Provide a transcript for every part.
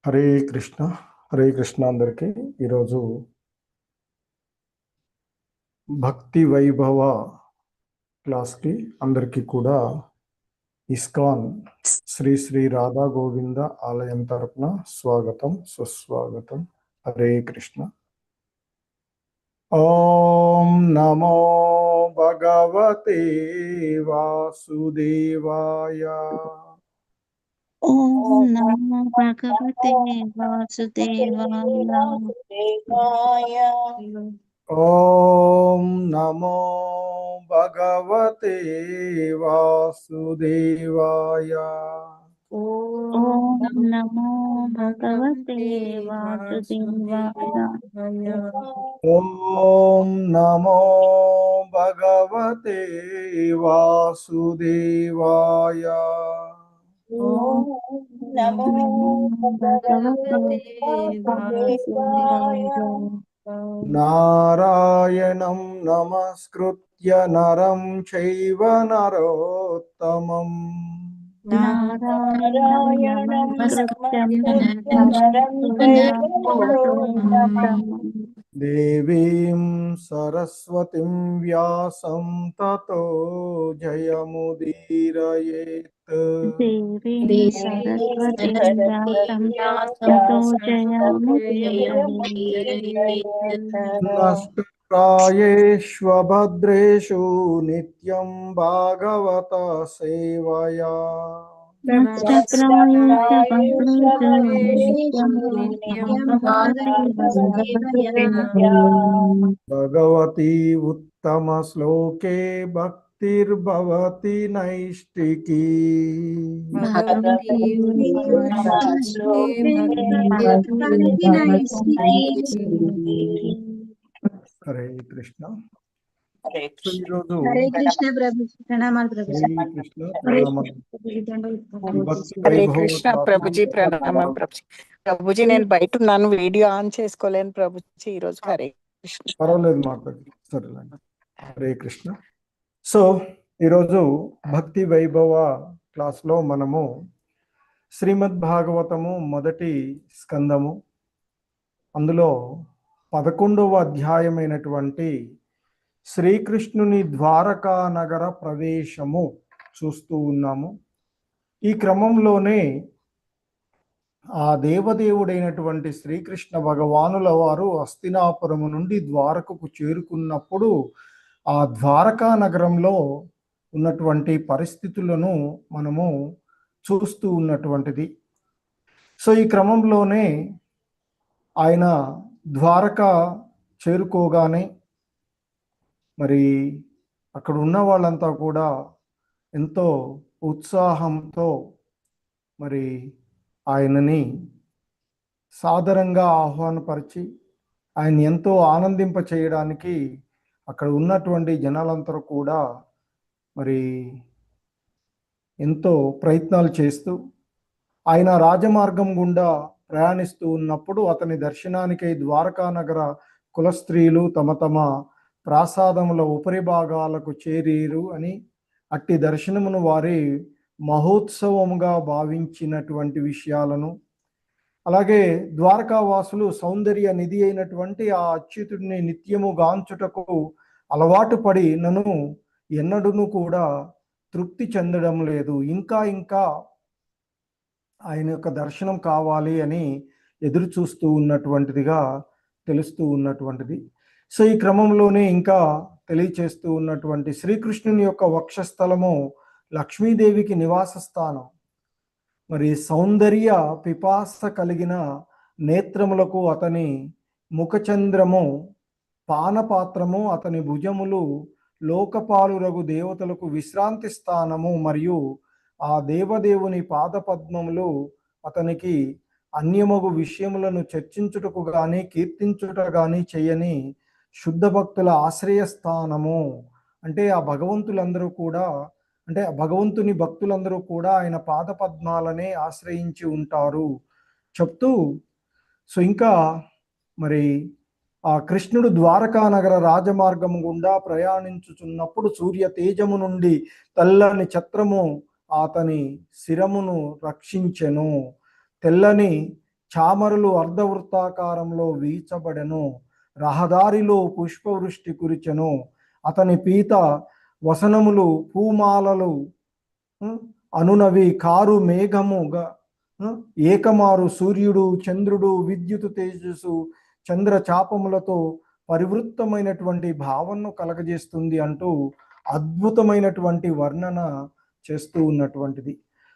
హరే కృష్ణ. హరే కృష్ణ అందరికీ. ఈరోజు భక్తి వైభవ క్లాస్కి అందరికీ కూడా ఇస్కాన్ శ్రీ శ్రీ రాధా గోవింద ఆలయం తరపున స్వాగతం, సుస్వాగతం. హరే కృష్ణ. ఓం నమో భగవతే వాసుదేవాయ. ఓం నమో భగవతే వాసుదేవాయ. ఓం నమో భగవతే వాసుదేవాయ. ఓం నమో భగవతే వాసుదేవాయ. ఓం నమో భగవతే వాసుదేవాయ. ఓం నమో భగవతే వాసుదేవాయ. నారాయణం నమస్కృత్య నరం చైవ నరోత్తమం నారాయణం నమస్కృత్య నరం చైవ నరోత్తమం దేవీం సరస్వతిం వ్యాసం తతో జయముదీరయేత్. దేవీం సరస్వతీం వ్యాసం తతో జయముదీరయేత్. నష్టప్రాయేష్వభద్రేషు నిత్యం భాగవత సేవయా. భగవతి ఉత్తమ శ్లోకే భక్తిర్భవతి నైష్టికీ. హరే కృష్ణ. ఈరోజు హరే కృష్ణ ప్రభు, ప్రణామాలు ప్రభు. హరే కృష్ణ ప్రణామం. హరే కృష్ణ ప్రభుజీ, ప్రణామం ప్రభుజీ. ప్రభుజీ నేను బయట ఉన్నాను, వీడియో ఆన్ చేసుకోలేను ప్రభుజీ ఈరోజు. హరే కృష్ణ. పర్వాలేదు, మాట్లాడి సరేలేండి. హరే కృష్ణ. సో ఈరోజు భక్తి వైభవ క్లాస్లో మనము శ్రీమద్ భాగవతము మొదటి స్కందము, అందులో 11వ అధ్యాయమైనటువంటి శ్రీకృష్ణుని ద్వారకా నగర ప్రవేశము చూస్తూ ఉన్నాము. ఈ క్రమంలోనే ఆ దేవదేవుడైనటువంటి శ్రీకృష్ణ భగవానుల వారు హస్తినాపురము నుండి ద్వారకకు చేరుకున్నప్పుడు ఆ ద్వారకా నగరంలో ఉన్నటువంటి పరిస్థితులను మనము చూస్తూ ఉన్నటువంటిది. సో ఈ క్రమంలోనే ఆయన ద్వారకా చేరుకోగానే మరి అక్కడ ఉన్న వాళ్ళంతా కూడా ఎంతో ఉత్సాహంతో మరి ఆయనని సాదరంగా ఆహ్వానపరిచి ఆయన ఎంతో ఆనందింప చేయడానికి అక్కడ ఉన్నటువంటి జనాలందరూ కూడా మరి ఎంతో ప్రయత్నాలు చేస్తూ ఆయన రాజమార్గం గుండా ప్రయాణిస్తూ ఉన్నప్పుడు అతని దర్శనానికై ద్వారకా నగర కులస్త్రీలు తమ తమ ప్రాసాదముల ఉపరి భాగాలకు చేరీరు అని, అట్టి దర్శనమును వారి మహోత్సవముగా భావించినటువంటి విషయాలను, అలాగే ద్వారకావాసులు సౌందర్య నిధి అయినటువంటి ఆ అచ్యుతుడిని నిత్యము గాంచుటకు అలవాటు పడి నన్ను ఎన్నడూను కూడా తృప్తి చెందడం లేదు, ఇంకా ఇంకా ఆయన యొక్క దర్శనం కావాలి అని ఎదురు చూస్తూ ఉన్నటువంటిదిగా తెలుస్తూ ఉన్నటువంటిది. సో ఈ క్రమంలోనే ఇంకా తెలియచేస్తూ ఉన్నటువంటి శ్రీకృష్ణుని యొక్క వక్షస్థలము లక్ష్మీదేవికి నివాస స్థానం. మరి సౌందర్య పిపాస కలిగిన నేత్రములకు అతని ముఖచంద్రము, పానపాత్రము, అతని భుజములు లోకపాలురగు దేవతలకు విశ్రాంతి స్థానము, మరియు ఆ దేవదేవుని పాదపద్మములు అతనికి అన్యమగు విషయములను చర్చించుటకు గాని కీర్తించుట గాని చేయని శుద్ధ భక్తుల ఆశ్రయస్థానము. అంటే ఆ భగవంతులందరూ కూడా, అంటే భగవంతుని భక్తులందరూ కూడా ఆయన పాదపద్మాలనే ఆశ్రయించి ఉంటారు చెప్తూ, సో ఇంకా మరి ఆ కృష్ణుడు ద్వారకా నగర రాజమార్గం గుండా ప్రయాణించుచున్నప్పుడు సూర్య తేజము నుండి తెల్లని ఛత్రము అతని శిరమును రక్షించెను. తెల్లని చామరులు అర్ధవృత్తాకారంలో వీచబడెను, రహదారిలో పుష్పవృష్టి కురిచెను, అతని పీత వసనములు పూమాలలు అనునవి, కారు మేఘముగా ఏకమారు సూర్యుడు చంద్రుడు విద్యుత్ తేజస్సు చంద్ర చాపములతో పరివృత్తమైనటువంటి భావనను కలగజేస్తుంది అంటూ అద్భుతమైనటువంటి వర్ణన చేస్తూ ఉన్నటువంటిది.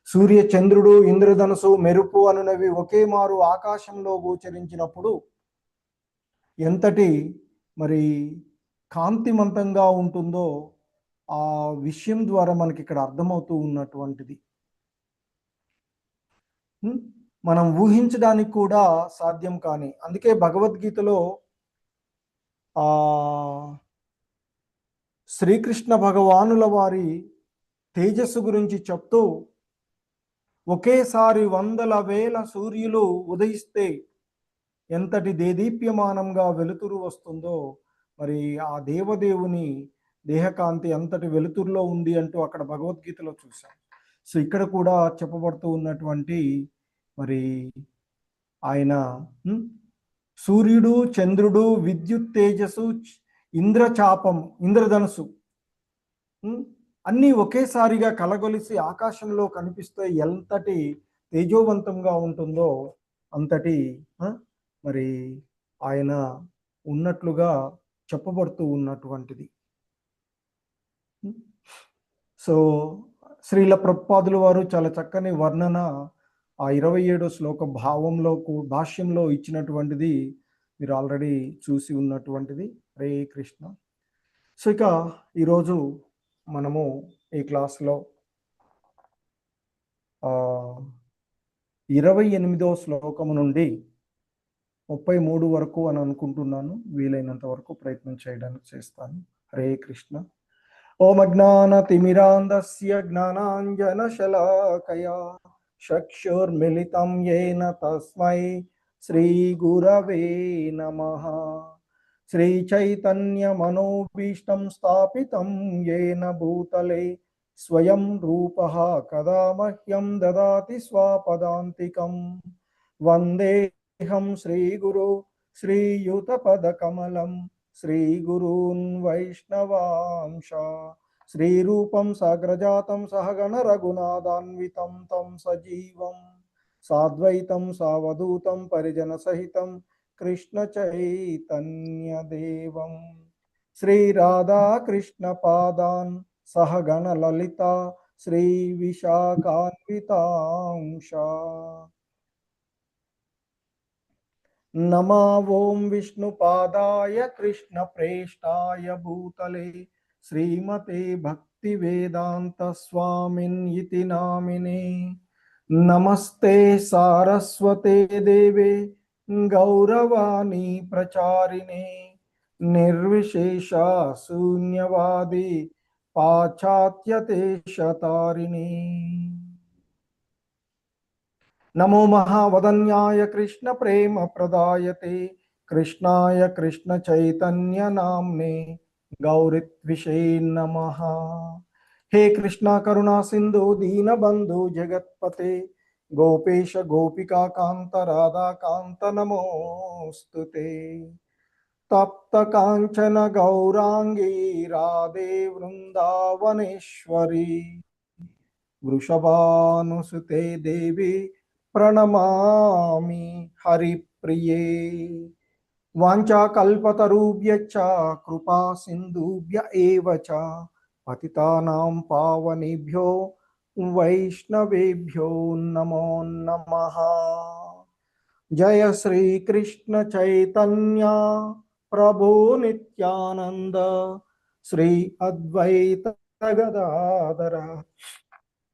సూర్య చంద్రుడు ఇంద్రధనుసు మెరుపు అనునవి ఒకే మారు ఆకాశంలో గోచరించినప్పుడు ఎంతటి మరి కాంతిమంతంగా ఉంటుందో ఆ విషయం ద్వారా మనకి ఇక్కడ అర్థమవుతూ ఉన్నటువంటిది. మనం ఊహించడానికి కూడా సాధ్యం కాని, అందుకే భగవద్గీతలో శ్రీకృష్ణ భగవానుల వారి తేజస్సు గురించి చెప్తూ, ఒకేసారి 100,000 సూర్యులు ఉదయిస్తే ఎంతటి దేదీప్యమానంగా వెలుతురు వస్తుందో, మరి ఆ దేవదేవుని దేహకాంతి అంతటి వెలుతురులో ఉంది అంటూ అక్కడ భగవద్గీతలో చూసాం. సో ఇక్కడ కూడా చెప్పబడుతూ ఉన్నటువంటి మరి ఆయన సూర్యుడు చంద్రుడు విద్యుత్ తేజస్సు ఇంద్రచాపం ఇంద్రధనుసు అన్నీ ఒకేసారిగా కలగొలిసి ఆకాశంలో కనిపిస్తే ఎంతటి తేజోవంతంగా ఉంటుందో అంతటి మరి ఆయన ఉన్నట్లుగా చెప్పబడుతూ ఉన్నటువంటిది. సో శ్రీల ప్రభుపాదుల వారు చాలా చక్కని వర్ణన ఆ 27వ శ్లోక భాష్యంలో ఇచ్చినటువంటిది మీరు ఆల్రెడీ చూసి ఉన్నటువంటిది. హరే కృష్ణ. సో ఇక ఈరోజు మనము ఈ క్లాస్లో 28వ శ్లోకము నుండి 33 వరకు అని అనుకుంటున్నాను. వీలైనంత వరకు ప్రయత్నం చేయడానికి చేస్తాను. హరే కృష్ణ. ఓం అజ్ఞానతిమిరాంధస్య జ్ఞానాంజనశలాకయా చక్షుర్మిలితం యేన తస్మై శ్రీగురవే నమః. శ్రీచైతన్యమనోభీష్టం స్థాపితం యేన భూతలే స్వయం రూపః కదా మహ్యం దదాతి స్వపదాంతికం. వందేహం శ్రీగురు శ్రీయుతపదకమలం శ్రీగురూన్ వైష్ణవాంశ. శ్రీరూపం సాగ్రజాతం సహగణ రఘునాథాన్వితం తం సజీవం సాద్వైతం సావధూతం పరిజన సహితం కృష్ణ చైతన్యదేవం. శ్రీ రాధా కృష్ణ పాదాన్ సహగణ లలిత శ్రీ విశాఖాన్వితాంశ. నమో ఓం విష్ణుపాదాయ కృష్ణ ప్రేష్టాయ భూతలే శ్రీమతే భక్తి వేదాంత స్వామిన్ ఇతి నామినే. నమస్తే సారస్వతే దేవే గౌరవాణి ప్రచారిణే నిర్విశేష శూన్యవాది పాశ్చాత్యదేశతారిణి. నమో మహావదన్యాయ కృష్ణ ప్రేమ ప్రదాయతే కృష్ణాయ కృష్ణ చైతన్య నామ్నే గౌరిత్విషే నమః. హే కృష్ణ కరుణా సింధు దీనబంధు జగత్పతే గోపేశ గోపికా కాంత రాధా కాంత నమోస్తుతే. తప్త కాంచన గౌరాంగీ రాధే వృందావనేశ్వరి వృషభానుసుతే దేవి ప్రణమామి హరిప్రియే. వాంఛాకల్పతరుభ్యశ్చ కృపా సింధుభ్య ఏవ చ పతితానాం పావనేభ్యో వైష్ణవేభ్యో నమో నమః. జయ శ్రీ కృష్ణ చైతన్య ప్రభు నిత్యానంద శ్రీ అద్వైత గదాధర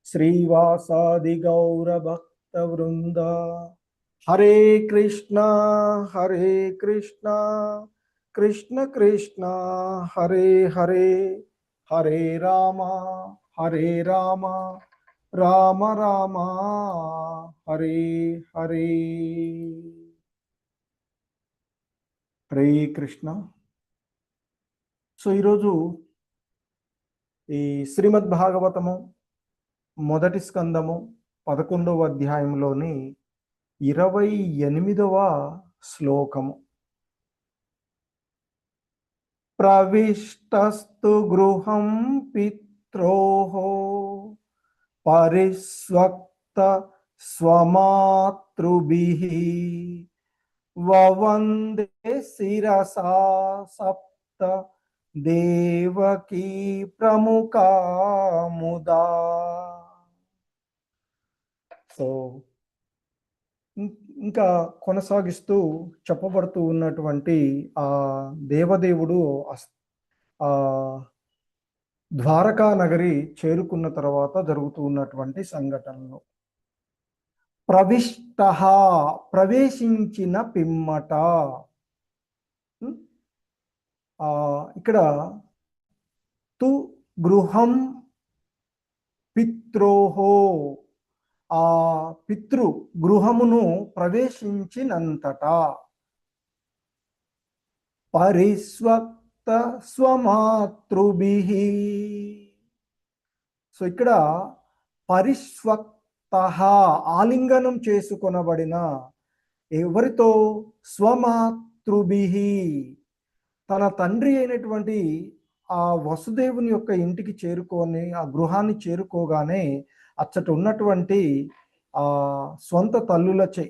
శ్రీవాసాది గౌర భక్త వృంద. హరే కృష్ణ కృష్ణ కృష్ణ హరే హరే హరే రామ రామ రామ హరే హరే. హరే కృష్ణ. సో ఈరోజు ఈ శ్రీమద్ భాగవతము మొదటి స్కందము 11వ అధ్యాయంలోని 28వ శ్లోకము. ప్రవిష్టస్తు గృహం పిత్రోః పరిస్వక్త స్వమాతృభిః వవందే శిరసా సప్త దేవకీ ప్రముఖాముదా. సో ఇంకా కొనసాగిస్తూ చెప్పబడుతూ ఉన్నటువంటి ఆ దేవదేవుడు ఆ ద్వారకా నగరి చేరుకున్న తర్వాత జరుగుతూ ఉన్నటువంటి సంఘటనలు. ప్రవిష్టః ప్రవేశించిన పిమ్మట. ఇక్కడ తు గృహం పిత్రోహో, ఆ పితృ గృహమును ప్రవేశించినంతట. పరిస్వక్త స్వమాతృభిః. సో ఇక్కడ పరిస్వక్తః ఆలింగనం చేసుకొనబడిన ఎవరితో? స్వమాతృభిః, తన తండ్రి అయినటువంటి ఆ వసుదేవుని యొక్క ఇంటికి చేరుకొని ఆ గృహాన్ని చేరుకోగానే అచ్చట ఉన్నటువంటి ఆ స్వంత తల్లులచే,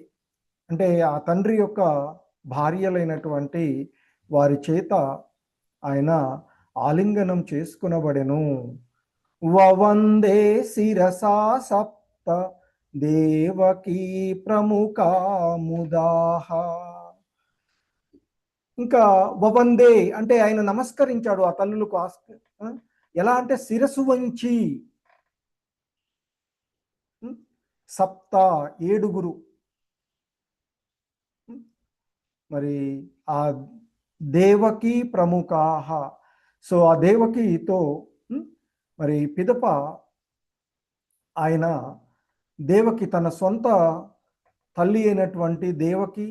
అంటే ఆ తండ్రి యొక్క భార్యలైనటువంటి వారి చేత ఆయన ఆలింగనం చేసుకునబడెను. వవందే శిరసా సప్త దేవకీ ప్రముఖాముదాః. ఇంకా వవందే అంటే ఆయన నమస్కరించాడు ఆ తల్లులకు. ఎలా అంటే శిరసు వంచి. సప్త 7 మరి ఆ దేవకీ ప్రముఖాః. సో ఆ దేవకితో మరి పిదప ఆయన దేవకి తన సొంత తల్లి అయినటువంటి దేవకి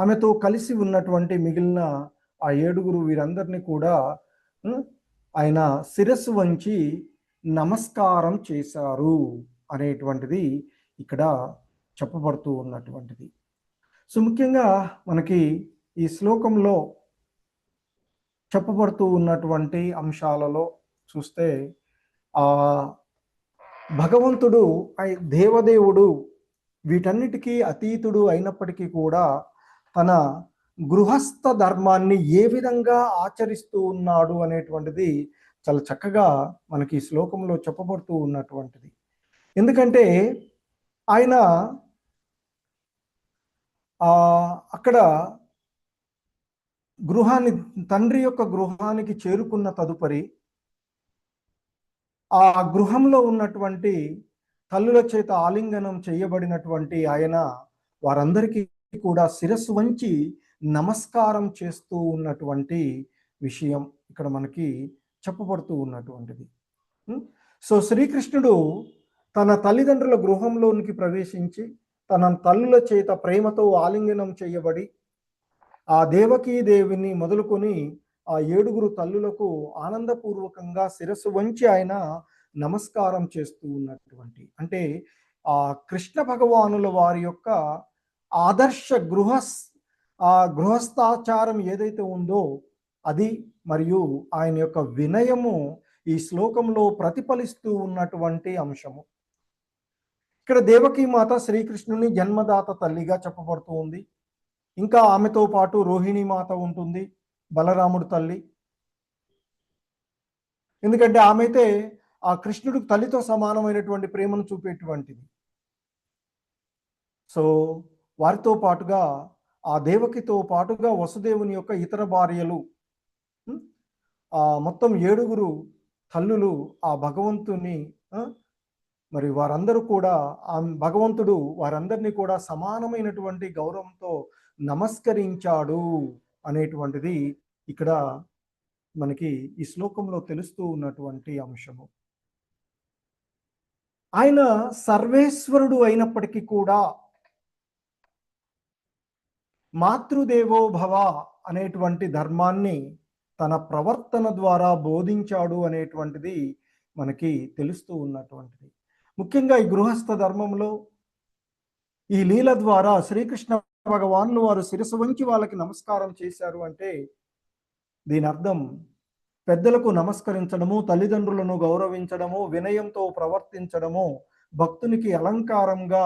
ఆమెతో కలిసి ఉన్నటువంటి మిగిలిన ఆ 7 వీరందరినీ కూడా ఆయన శిరస్సు వంచి నమస్కారం చేశారు అనేటువంటిది ఇక్కడ చెప్పబడుతూ ఉన్నటువంటిది. సో ముఖ్యంగా మనకి ఈ శ్లోకంలో చెప్పబడుతూ ఉన్నటువంటి అంశాలలో చూస్తే ఆ భగవంతుడు దేవదేవుడు వీటన్నిటికీ అతీతుడు అయినప్పటికీ కూడా తన గృహస్థ ధర్మాన్ని ఏ విధంగా ఆచరిస్తూ ఉన్నాడు అనేటువంటిది చాలా చక్కగా మనకి ఈ శ్లోకంలో చెప్పబడుతూ ఉన్నటువంటిది. ఎందుకంటే ఆయన అక్కడ తండ్రి యొక్క గృహానికి చేరుకున్న తదుపరి ఆ గృహంలో ఉన్నటువంటి తల్లుల చేత ఆలింగనం చేయబడినటువంటి ఆయన వారందరికీ కూడా శిరస్సు వంచి నమస్కారం చేస్తూ ఉన్నటువంటి విషయం ఇక్కడ మనకి చెప్పబడుతూ ఉన్నటువంటిది. సో శ్రీకృష్ణుడు తన తల్లిదండ్రుల గృహంలోనికి ప్రవేశించి తన తల్లుల చేత ప్రేమతో ఆలింగనం చేయబడి ఆ దేవకీ దేవిని మొదలుకొని ఆ 7 తల్లులకు ఆనందపూర్వకంగా శిరస్సు వంచి ఆయన నమస్కారం చేస్తూ ఉన్నటువంటి, అంటే ఆ కృష్ణ భగవానుల వారి యొక్క ఆదర్శ గృహస్థాచారం ఏదైతే ఉందో అది, మరియు ఆయన యొక్క వినయము ఈ శ్లోకంలో ప్రతిఫలిస్తూ ఉన్నటువంటి అంశము. ఇక్కడ దేవకీ మాత శ్రీకృష్ణుని జన్మదాత తల్లిగా చెప్పబడుతూ ఉంది. ఇంకా ఆమెతో పాటు రోహిణీ మాత ఉంటుంది, బలరాముడు తల్లి. ఎందుకంటే ఆమె అయితే ఆ కృష్ణుడికి తల్లితో సమానమైనటువంటి ప్రేమను చూపేటువంటిది. సో వారితో పాటుగా ఆ దేవకితో పాటుగా వసుదేవుని యొక్క ఇతర భార్యలు, మొత్తం 7 తల్లులు ఆ భగవంతుని మరి వారందరూ కూడా భగవంతుడు వారందరినీ కూడా సమానమైనటువంటి గౌరవంతో నమస్కరించాడు అనేటువంటిది ఇక్కడ మనకి ఈ శ్లోకంలో తెలుస్తూ ఉన్నటువంటి అంశము. ఆయన సర్వేశ్వరుడు అయినప్పటికీ కూడా మాతృదేవో భవ అనేటువంటి ధర్మాన్ని తన ప్రవర్తన ద్వారా బోధించాడు అనేటువంటిది మనకి తెలుస్తూ ఉన్నటువంటిది. ముఖ్యంగా ఈ గృహస్థ ధర్మంలో ఈ లీల ద్వారా శ్రీకృష్ణ భగవానులు వారు శిరసు వంచి వాళ్ళకి నమస్కారం చేశారు అంటే దీని అర్థం పెద్దలకు నమస్కరించడము, తల్లిదండ్రులను గౌరవించడము, వినయంతో ప్రవర్తించడము భక్తునికి అలంకారంగా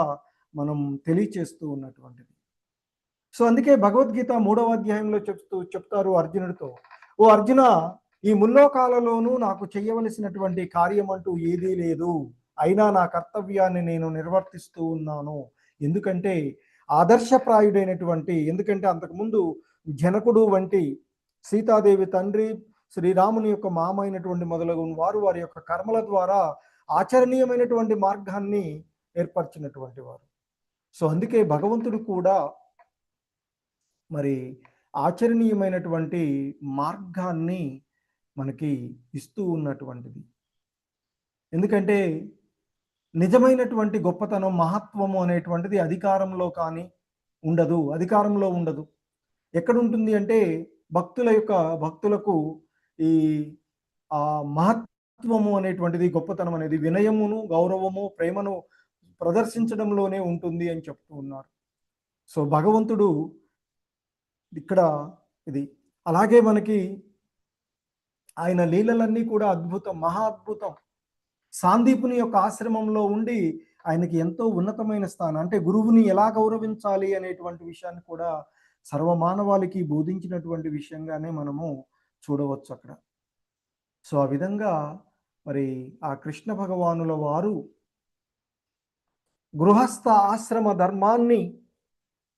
మనం తెలియచేస్తూ ఉన్నటువంటిది. సో అందుకే భగవద్గీత 3వ అధ్యాయంలో చెప్తారు అర్జునుడితో, ఓ అర్జున, ఈ ముల్లోకాలలోనూ నాకు చేయవలసినటువంటి కార్యం అంటూ ఏదీ లేదు, అయినా నా కర్తవ్యాన్ని నేను నిర్వర్తిస్తూ ఉన్నాను. ఎందుకంటే ఆదర్శప్రాయుడైనటువంటి, ఎందుకంటే అంతకుముందు జనకుడు వంటి, సీతాదేవి తండ్రి, శ్రీరాముని యొక్క మామ అయినటువంటి మొదలగు వారు వారి యొక్క కర్మల ద్వారా ఆచరణీయమైనటువంటి మార్గాన్ని ఏర్పరిచినటువంటి వారు. సో అందుకే భగవంతుడు కూడా మరి ఆచరణీయమైనటువంటి మార్గాన్ని మనకి ఇస్తూ ఉన్నటువంటిది. ఎందుకంటే నిజమైనటువంటి గొప్పతనం, మహత్వము అనేటువంటిది అధికారంలో కానీ ఉండదు, అధికారంలో ఉండదు. ఎక్కడుంటుంది అంటే భక్తులకు ఈ మహత్వము అనేటువంటిది, గొప్పతనం అనేది వినయమును, గౌరవము, ప్రేమను ప్రదర్శించడంలోనే ఉంటుంది అని చెప్తూ ఉన్నారు. సో భగవంతుడు ఇక్కడ ఇది. అలాగే మనకి ఆయన లీలలన్నీ కూడా అద్భుతం, మహా అద్భుతం. సాందీపుని యొక్క ఆశ్రమంలో ఉండి ఆయనకి ఎంతో ఉన్నతమైన స్థానం, అంటే గురువుని ఎలా గౌరవించాలి అనేటువంటి విషయాన్ని కూడా సర్వమానవాళికి బోధించినటువంటి విషయంగానే మనము చూడవచ్చు అక్కడ. సో ఆ విధంగా మరి ఆ కృష్ణ భగవానుల వారు గృహస్థ ఆశ్రమ ధర్మాన్ని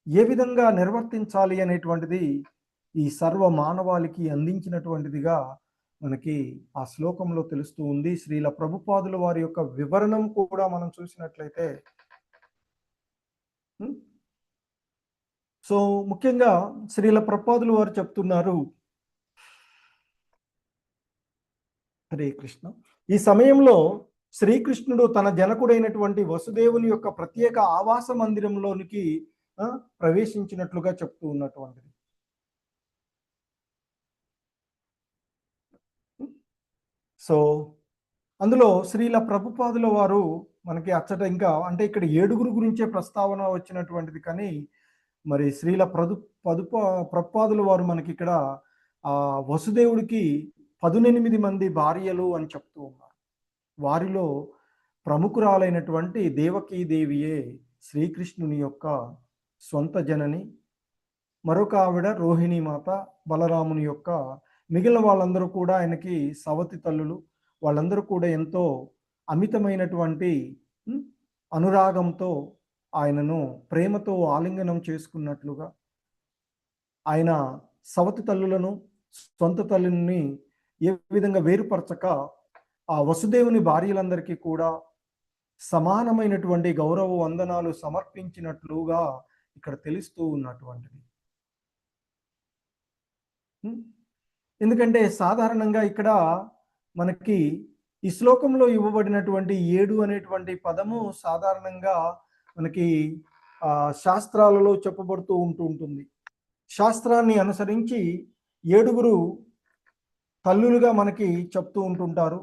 ఏ విధంగా నిర్వర్తించాలి అనేటువంటిది ఈ సర్వ మానవాళికి అందించినటువంటిదిగా మనకి ఆ శ్లోకంలో తెలుస్తూ ఉంది. శ్రీల ప్రభుపాదుల వారి యొక్క వివరణం కూడా మనం చూసినట్లయితే, సో ముఖ్యంగా శ్రీల ప్రభుపాదుల వారు చెప్తున్నారు, హరే కృష్ణ, ఈ సమయంలో శ్రీకృష్ణుడు తన జనకుడైనటువంటి వసుదేవుని యొక్క ప్రత్యేక ఆవాస మందిరంలోనికి ప్రవేశించినట్లుగా చెప్తూ ఉన్నటువంటిది. సో అందులో శ్రీల ప్రభుపాదుల వారు మనకి అచ్చట ఇంకా, అంటే ఇక్కడ 7 గురించే ప్రస్తావన వచ్చినటువంటిది, కానీ మరి శ్రీల ప్రభుపాదుల వారు మనకి ఇక్కడ వసుదేవుడికి 18 మంది భార్యలు అని చెప్తూ ఉన్నారు. వారిలో ప్రముఖురాలైనటువంటి దేవకీదేవియే శ్రీకృష్ణుని యొక్క స్వంత జనని, మరొక ఆవిడ రోహిణీ మాత, బలరాముని యొక్క మిగిలిన వాళ్ళందరూ కూడా ఆయనకి సవతి తల్లులు. వాళ్ళందరూ కూడా ఎంతో అమితమైనటువంటి అనురాగంతో ఆయనను ప్రేమతో ఆలింగనం చేసుకున్నట్లుగా, ఆయన సవతి తల్లులను సొంత తల్లిని ఏ విధంగా వేరుపరచక ఆ వసుదేవుని భార్యలందరికీ కూడా సమానమైనటువంటి గౌరవ వందనాలు సమర్పించినట్లుగా ఇక్కడ తెలుస్తూ ఉన్నటువంటిది. ఎందుకంటే సాధారణంగా ఇక్కడ మనకి ఈ శ్లోకంలో ఇవ్వబడినటువంటి 7 అనేటువంటి పదము సాధారణంగా మనకి శాస్త్రాలలో చెప్పబడుతూ ఉంటుంది. శాస్త్రాన్ని అనుసరించి 7 తల్లులుగా మనకి చెప్తూ ఉంటుంటారు.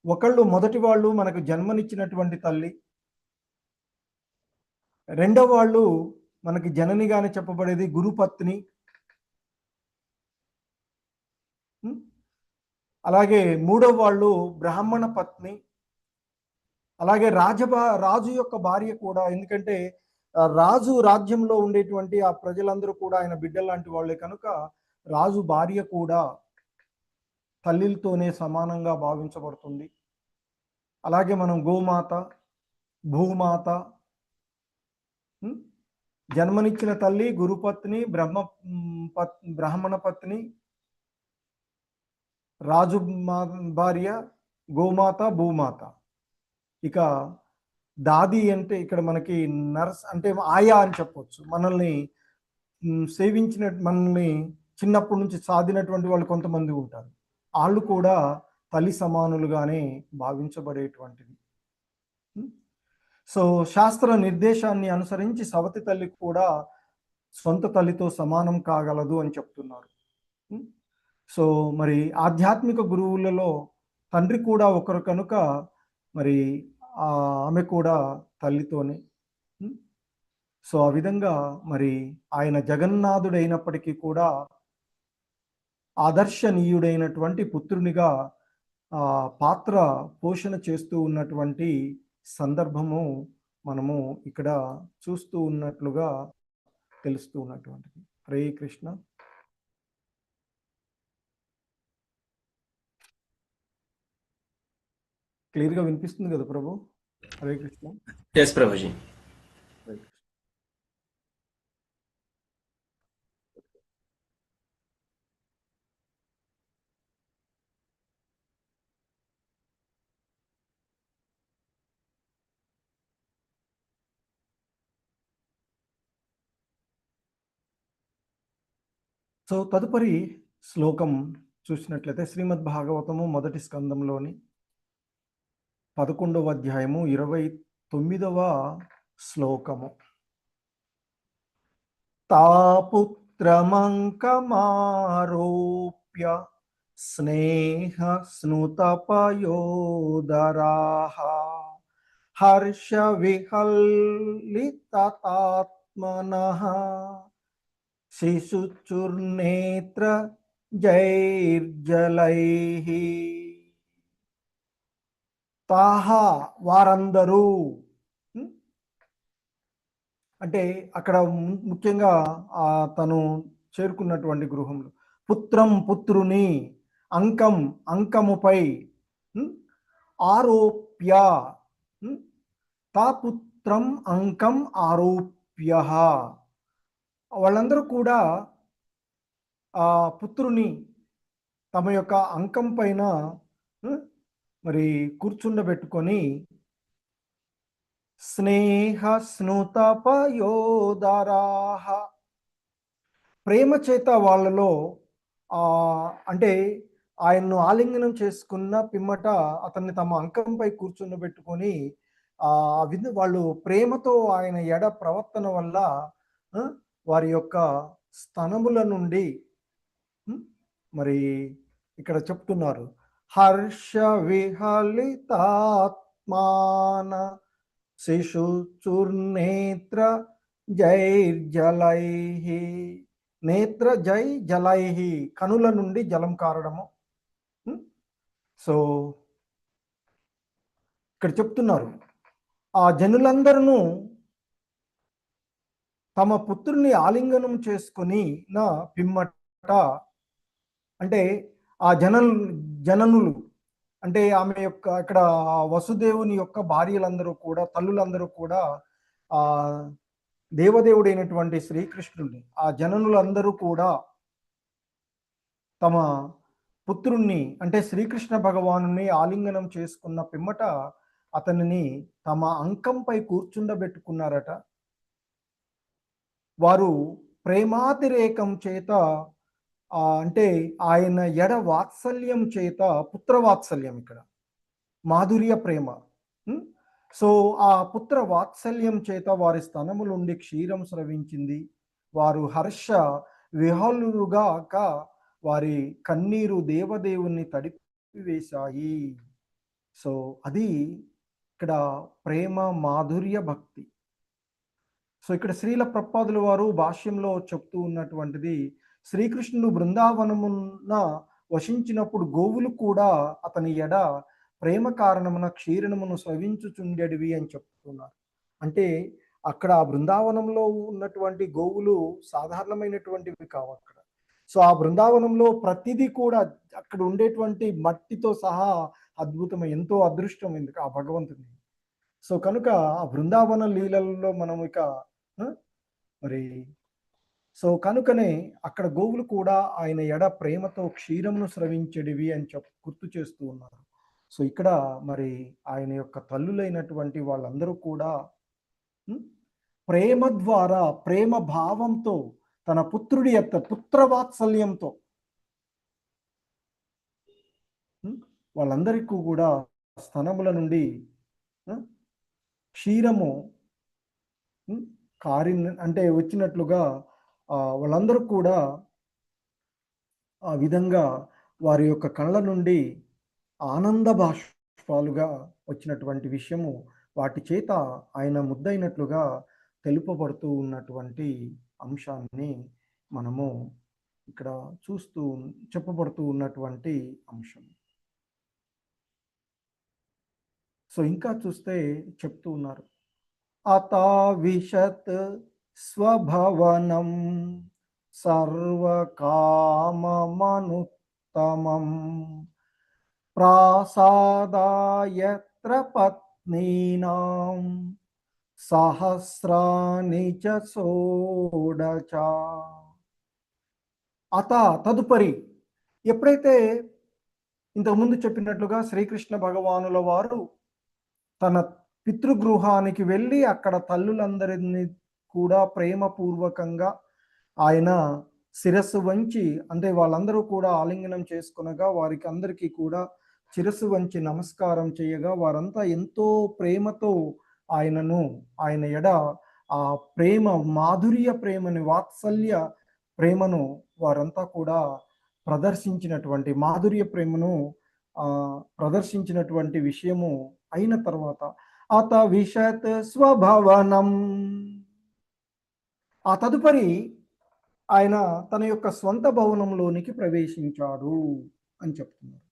ఒకళ్ళు, మొదటి వాళ్ళు మనకు జన్మనిచ్చినటువంటి తల్లి, రెండవ వాళ్ళు మనకి జననిగానే చెప్పబడేది గురుపత్ని, అలాగే మూడవ వాళ్ళు బ్రాహ్మణ పత్ని, అలాగే రాజు యొక్క భార్య కూడా. ఎందుకంటే రాజు రాజ్యంలో ఉండేటువంటి ఆ ప్రజలందరూ కూడా ఆయన బిడ్డలు లాంటి వాళ్ళే కనుక రాజు భార్య కూడా తల్లితోనే సమానంగా భావించబడుతుంది. అలాగే మనం గోమాత, భూమాత, జన్మనిచ్చిన తల్లి, గురుపత్ని, బ్రాహ్మణ పత్ని, రాజు భార్య, గోమాత, భూమాత. ఇక దాది అంటే ఇక్కడ మనకి నర్స్ అంటే ఆయా అని చెప్పవచ్చు. మనల్ని మనల్ని చిన్నప్పటి నుంచి సాధినటువంటి వాళ్ళు కొంతమంది ఉంటారు. వాళ్ళు కూడా తల్లి సమానులుగానే భావించబడేటువంటిది. సో శాస్త్ర నిర్దేశాన్ని అనుసరించి సవతి తల్లి కూడా సొంత తల్లితో సమానం కాగలదు అని చెప్తున్నారు. సో మరి ఆధ్యాత్మిక గురువులలో తండ్రి కూడా ఒకరు కనుక మరి ఆమె కూడా తల్లితోనే. సో ఆ విధంగా మరి ఆయన జగన్నాథుడైనప్పటికీ కూడా ఆదర్శనీయుడైనటువంటి పుత్రునిగా పాత్ర పోషణ చేస్తూ ఉన్నటువంటి సందర్భము మనము ఇక్కడ చూస్తూ ఉన్నట్లుగా తెలుస్తూ ఉన్నటువంటిది. హరే కృష్ణ. క్లియర్గా వినిపిస్తుంది కదా ప్రభు? హరే కృష్ణ. ఎస్ ప్రభుజీ. హరే కృష్ణ. సో తదుపరి శ్లోకం చూసినట్లయితే శ్రీమద్ భాగవతము మొదటి స్కందంలోని 11వ అధ్యాయము 29వ శ్లోకము. తాపుత్రమంకమారోప్య స్నేహ స్నుతపయోదరాః హర్ష విహల్లితాత్మనః శిశుచుర్నేత్ర జైర్జలైః. తాహ వారందరూ అంటే అక్కడ ముఖ్యంగా తను చేరుకున్నటువంటి గృహంలో పుత్రం పుత్రుని అంకం అంకముపై ఆరోప్య తా పుత్రం అంకం ఆరోప్య వాళ్ళందరూ కూడా ఆ పుత్రుని తమ యొక్క అంకం పైన మరి కూర్చుండబెట్టుకొని స్నేహ స్నుతపయోదరాః ప్రేమ చేత వాళ్ళలో అంటే ఆయన్ను ఆలింగనం చేసుకున్న పిమ్మట అతన్ని తమ అంకంపై కూర్చుండబెట్టుకొని వాళ్ళు ప్రేమతో ఆయన ఎడ ప్రవర్తన వల్ల వారి యొక్క స్తనముల నుండి మరి ఇక్కడ చెప్తున్నారు హర్ష విహలితాత్మాన శిశుచుర్నేత్ర జైర్జలైః. నేత్ర జై జలైః కనుల నుండి జలం కారడము. సో ఇక్కడ చెప్తున్నారు ఆ జనులందరూ తమ పుత్రుని ఆలింగనం చేసుకొని నా పిమ్మట అంటే ఆ జననులు అంటే ఆమె యొక్క ఇక్కడ వసుదేవుని యొక్క భార్యలందరూ కూడా తల్లులందరూ కూడా దేవదేవుడైనటువంటి శ్రీకృష్ణుడిని ఆ జననులందరూ కూడా తమ పుత్రుణ్ణి అంటే శ్రీకృష్ణ భగవానుని ఆలింగనం చేసుకున్న పిమ్మట అతనిని తమ అంకంపై కూర్చుండబెట్టుకున్నారట. వారు ప్రేమాతిరేకం చేత అంటే ఆయన ఎడ వాత్సల్యం చేత పుత్రవాత్సల్యం ఇక్కడ మాధుర్య ప్రేమ. సో ఆ పుత్ర వాత్సల్యం చేత వారి స్తనముల నుండి క్షీరం స్రవించింది. వారు హర్ష విహలుగాక వారి కన్నీరు దేవదేవుని తడిపివేశాయి. సో అది ఇక్కడ ప్రేమ మాధుర్య భక్తి. సో ఇక్కడ శ్రీల ప్రభుపాదుల వారు భాష్యంలో చెప్తూ ఉన్నటువంటిది శ్రీకృష్ణుడు బృందావనమున వసించినప్పుడు గోవులు కూడా అతని ఎడ ప్రేమ కారణమున క్షీరణమును స్రవించుచుండెడివి అని చెప్తున్నారు. అంటే అక్కడ ఆ బృందావనంలో ఉన్నటువంటి గోవులు సాధారణమైనటువంటివి కావు అక్కడ. సో ఆ బృందావనంలో ప్రతిదీ కూడా అక్కడ ఉండేటువంటి మట్టితో సహా అద్భుతం, ఎంతో అదృష్టం ఎందుకు ఆ భగవంతుని. సో కనుక ఆ బృందావన లీలల్లో మనం ఇక మరి సో కనుకనే అక్కడ గోవులు కూడా ఆయన ఎడ ప్రేమతో క్షీరమును స్రవించెడివి అని గుర్తు చేస్తూ ఉన్నారు. సో ఇక్కడ మరి ఆయన యొక్క తల్లులైనటువంటి వాళ్ళందరూ కూడా ప్రేమ ద్వారా ప్రేమ భావంతో తన పుత్రుడి యొక్క పుత్రవాత్సల్యంతో వాళ్ళందరికీ కూడా స్తనముల నుండి క్షీరము అంటే వచ్చినట్లుగా వాళ్ళందరూ కూడా ఆ విధంగా వారి యొక్క కళ్ళ నుండి ఆనంద బాష్పాలుగా వచ్చినటువంటి విషయము వాటి చేత ఆయన ముద్దైనట్లుగా తెలుపబడుతూ ఉన్నటువంటి అంశాన్ని మనము ఇక్కడ చెప్పబడుతూ ఉన్నటువంటి అంశం. సో ఇంకా చూస్తే చెప్తూ ఉన్నారు, అతావిశత్ స్వభవనం సర్వకామమనుత్తమం ప్రాసాదాయత్ర పత్నీనాం సహస్రాణి చ షోడశ. తదుపరి ఎప్పుడైతే ఇంతకుముందు చెప్పినట్లుగా శ్రీకృష్ణ భగవానుల వారు తన పితృగృహానికి వెళ్ళి అక్కడ తల్లులందరినీ కూడా ప్రేమపూర్వకంగా ఆయన శిరస్సు వంచి, అంటే వాళ్ళందరూ కూడా ఆలింగనం చేసుకునగా వారికి అందరికీ కూడా శిరస్సు వంచి నమస్కారం చేయగా వారంతా ఎంతో ప్రేమతో ఆయన ఎడ ఆ ప్రేమ, మాధుర్య ప్రేమని, వాత్సల్య ప్రేమను వారంతా కూడా ప్రదర్శించినటువంటి, మాధుర్య ప్రేమను ప్రదర్శించినటువంటి విషయము అయిన తర్వాత అతవిశత్ స్వభవనం, ఆ తదుపరి ఆయన తన యొక్క స్వంత భవనంలోనికి ప్రవేశించాడు అని చెప్తున్నారు.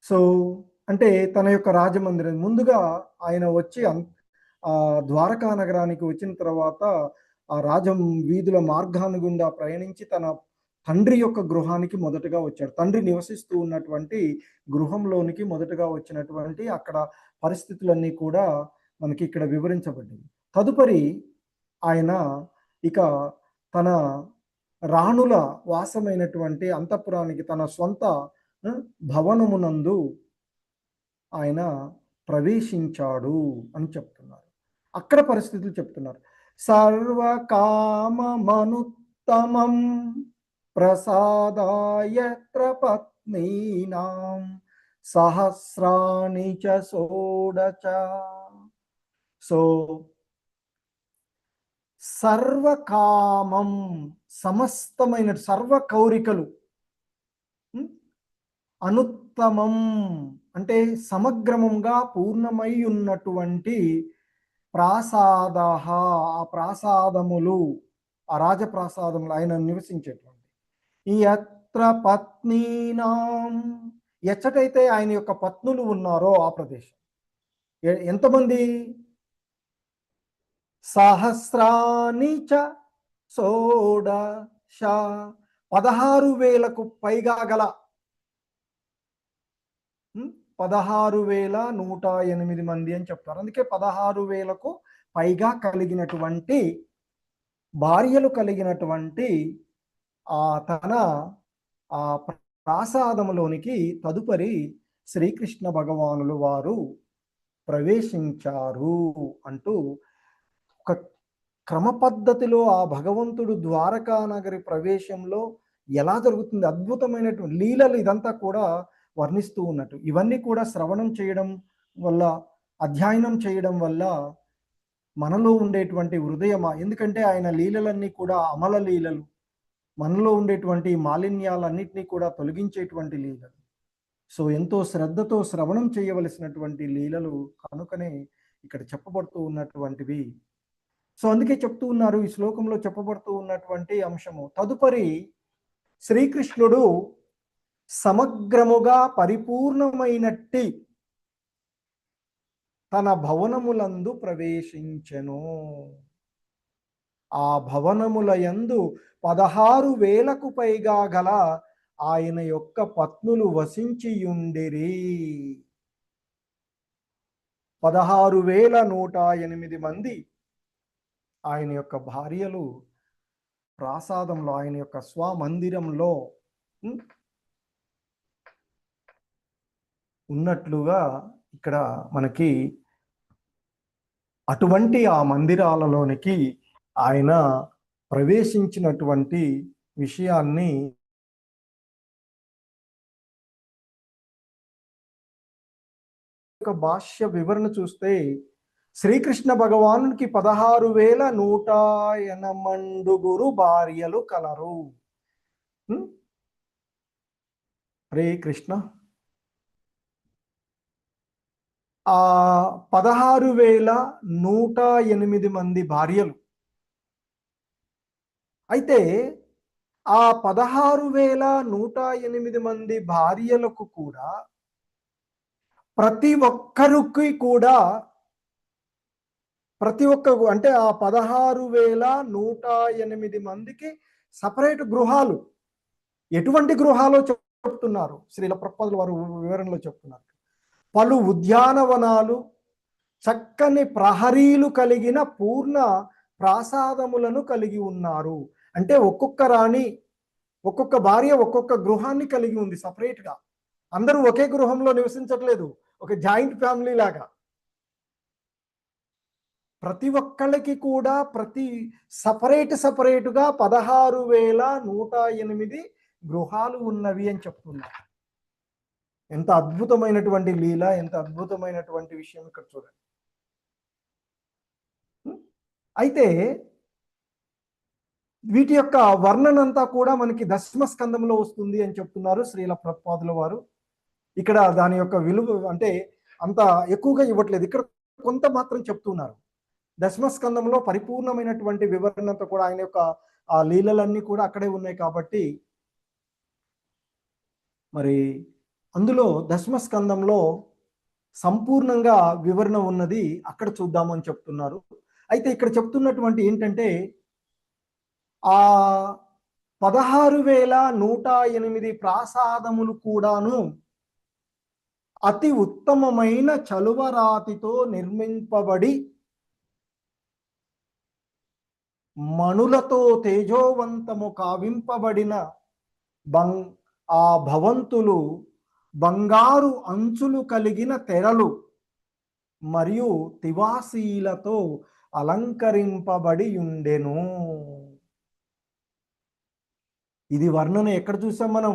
సో అంటే తన యొక్క రాజమందిరం ముందుగా ఆయన వచ్చి ద్వారకా నగరానికి వచ్చిన తర్వాత ఆ వీధుల మార్గాన్ని గుండా ప్రయాణించి తన తండ్రి యొక్క గృహానికి మొదటగా వచ్చాడు. తండ్రి నివసిస్తూ ఉన్నటువంటి గృహంలోనికి మొదటగా వచ్చినటువంటి అక్కడ పరిస్థితులన్నీ కూడా మనకి ఇక్కడ వివరించబడ్డాయి. తదుపరి ఆయన ఇక తన రాణుల వాసమైనటువంటి అంతఃపురానికి, తన స్వంత భవనమునందు ఆయన ప్రవేశించాడు అని చెప్తున్నారు. అక్కడ పరిస్థితులు చెప్తున్నారు. సర్వకామమనుత్తమం ప్రసాదాయత్ర పత్నీనాం సహస్రాణి చ షోడశ. సో సర్వకామం, సమస్తమైన సర్వ కోరికలు, అనుత్తమం అంటే సమగ్రమంగా పూర్ణమై ఉన్నటువంటి ప్రాసాద, ఆ ప్రాసాదములు, ఆ రాజప్రాసాదములు, ఆయన నివసించేటువంటి ఈ యత్ర పత్నీనాం, ఎచ్చటైతే ఆయన యొక్క పత్నులు ఉన్నారో ఆ ప్రదేశం ఎంతమంది? సహస్రాణి చ షోడశ, 16,000కు పైగా గల 16,108 మంది అని చెప్తారు. అందుకే 16,000కు పైగా కలిగినటువంటి భార్యలు కలిగినటువంటి తన ప్రాసాదములోనికి తదుపరి శ్రీకృష్ణ భగవానులు వారు ప్రవేశించారు అంటూ ఒక క్రమ పద్ధతిలో ఆ భగవంతుడు ద్వారకా నగరి ప్రవేశంలో ఎలా జరుగుతుంది, అద్భుతమైనటువంటి లీలలు ఇదంతా కూడా వర్ణిస్తూ ఉన్నట్టు. ఇవన్నీ కూడా శ్రవణం చేయడం వల్ల, అధ్యయనం చేయడం వల్ల మనలో ఉండేటువంటి హృదయమా, ఎందుకంటే ఆయన లీలలన్నీ కూడా అమల లీలలు, మనలో ఉండేటువంటి మాలిన్యాలన్నింటినీ కూడా తొలగించేటువంటి లీలలు. సో ఎంతో శ్రద్ధతో శ్రవణం చేయవలసినటువంటి లీలలు కనుకనే ఇక్కడ చెప్పబడుతూ ఉన్నటువంటివి. సో అందుకే చెప్తూ ఉన్నారు, ఈ శ్లోకంలో చెప్పబడుతూ ఉన్నటువంటి అంశము. తదుపరి శ్రీకృష్ణుడు సమగ్రముగా పరిపూర్ణమైనట్టి తన భవనములందు ప్రవేశించెను. ఆ భవనముల యందు 16,000కు పైగా గల ఆయన యొక్క పత్నులు వసించియుండిరి. 16,108 మంది ఆయన యొక్క భార్యలు ప్రాసాదంలో, ఆయన యొక్క స్వమందిరంలో ఉన్నట్లుగా ఇక్కడ మనకి అటువంటి ఆ మందిరాలలోనికి ఆయన ప్రవేశించినటువంటి విషయాన్ని భాష్య వివరణ చూస్తే శ్రీకృష్ణ భగవానునికి 16,108 భార్యలు కలరు. హరే కృష్ణ. ఆ 16,108 మంది భార్యలు. అయితే ఆ 16,108 మంది భార్యలకు కూడా ప్రతి ఒక్కరికి కూడా అంటే ఆ 16,108 మందికి సపరేట్ గృహాలు. ఎటువంటి గృహాలో చెప్తున్నారు శ్రీల ప్రభుపాదుల వారు వివరణలో చెప్తున్నారు. పలు ఉద్యానవనాలు, చక్కని ప్రహరీలు కలిగిన పూర్ణ ప్రాసాదములను కలిగి ఉన్నారు. అంటే ఒక్కొక్క రాణి, ఒక్కొక్క భార్య ఒక్కొక్క గృహాన్ని కలిగి ఉంది సపరేట్గా. అందరూ ఒకే గృహంలో నివసించట్లేదు, ఒక జాయింట్ ఫ్యామిలీ లాగా. ప్రతి ఒక్కళ్ళకి కూడా సపరేటుగా 16,108 గృహాలు ఉన్నవి అని చెప్తున్నారు. ఎంత అద్భుతమైనటువంటి లీల, ఎంత అద్భుతమైనటువంటి విషయం ఇక్కడ చూడండి. అయితే వీటి యొక్క వర్ణనంతా కూడా మనకి దశమ స్కందంలో వస్తుంది అని చెప్తున్నారు శ్రీల ప్రభుపాదుల వారు. ఇక్కడ దాని యొక్క విలువ అంటే అంత ఎక్కువగా ఇవ్వట్లేదు, ఇక్కడ కొంత మాత్రం చెప్తున్నారు. దశమ స్కందంలో పరిపూర్ణమైనటువంటి వివరణతో కూడా ఆయన యొక్క ఆ లీలలన్నీ కూడా అక్కడే ఉన్నాయి కాబట్టి మరి అందులో దశమ స్కందంలో సంపూర్ణంగా వివరణ ఉన్నది, అక్కడ చూద్దామని చెప్తున్నారు. అయితే ఇక్కడ చెప్తున్నటువంటి ఏంటంటే ఆ 16,108 ప్రాసాదములు కూడాను అతి ఉత్తమమైన చలువరాతితో నిర్మింపబడి మణులతో తేజోవంతము కావింపబడిన ఆ భవంతులు బంగారు అంచులు కలిగిన తెరలు మరియు తివాసీలతో అలంకరింపబడి ఉండెను. ఇది వర్ణన ఎక్కడ చూసాం మనం?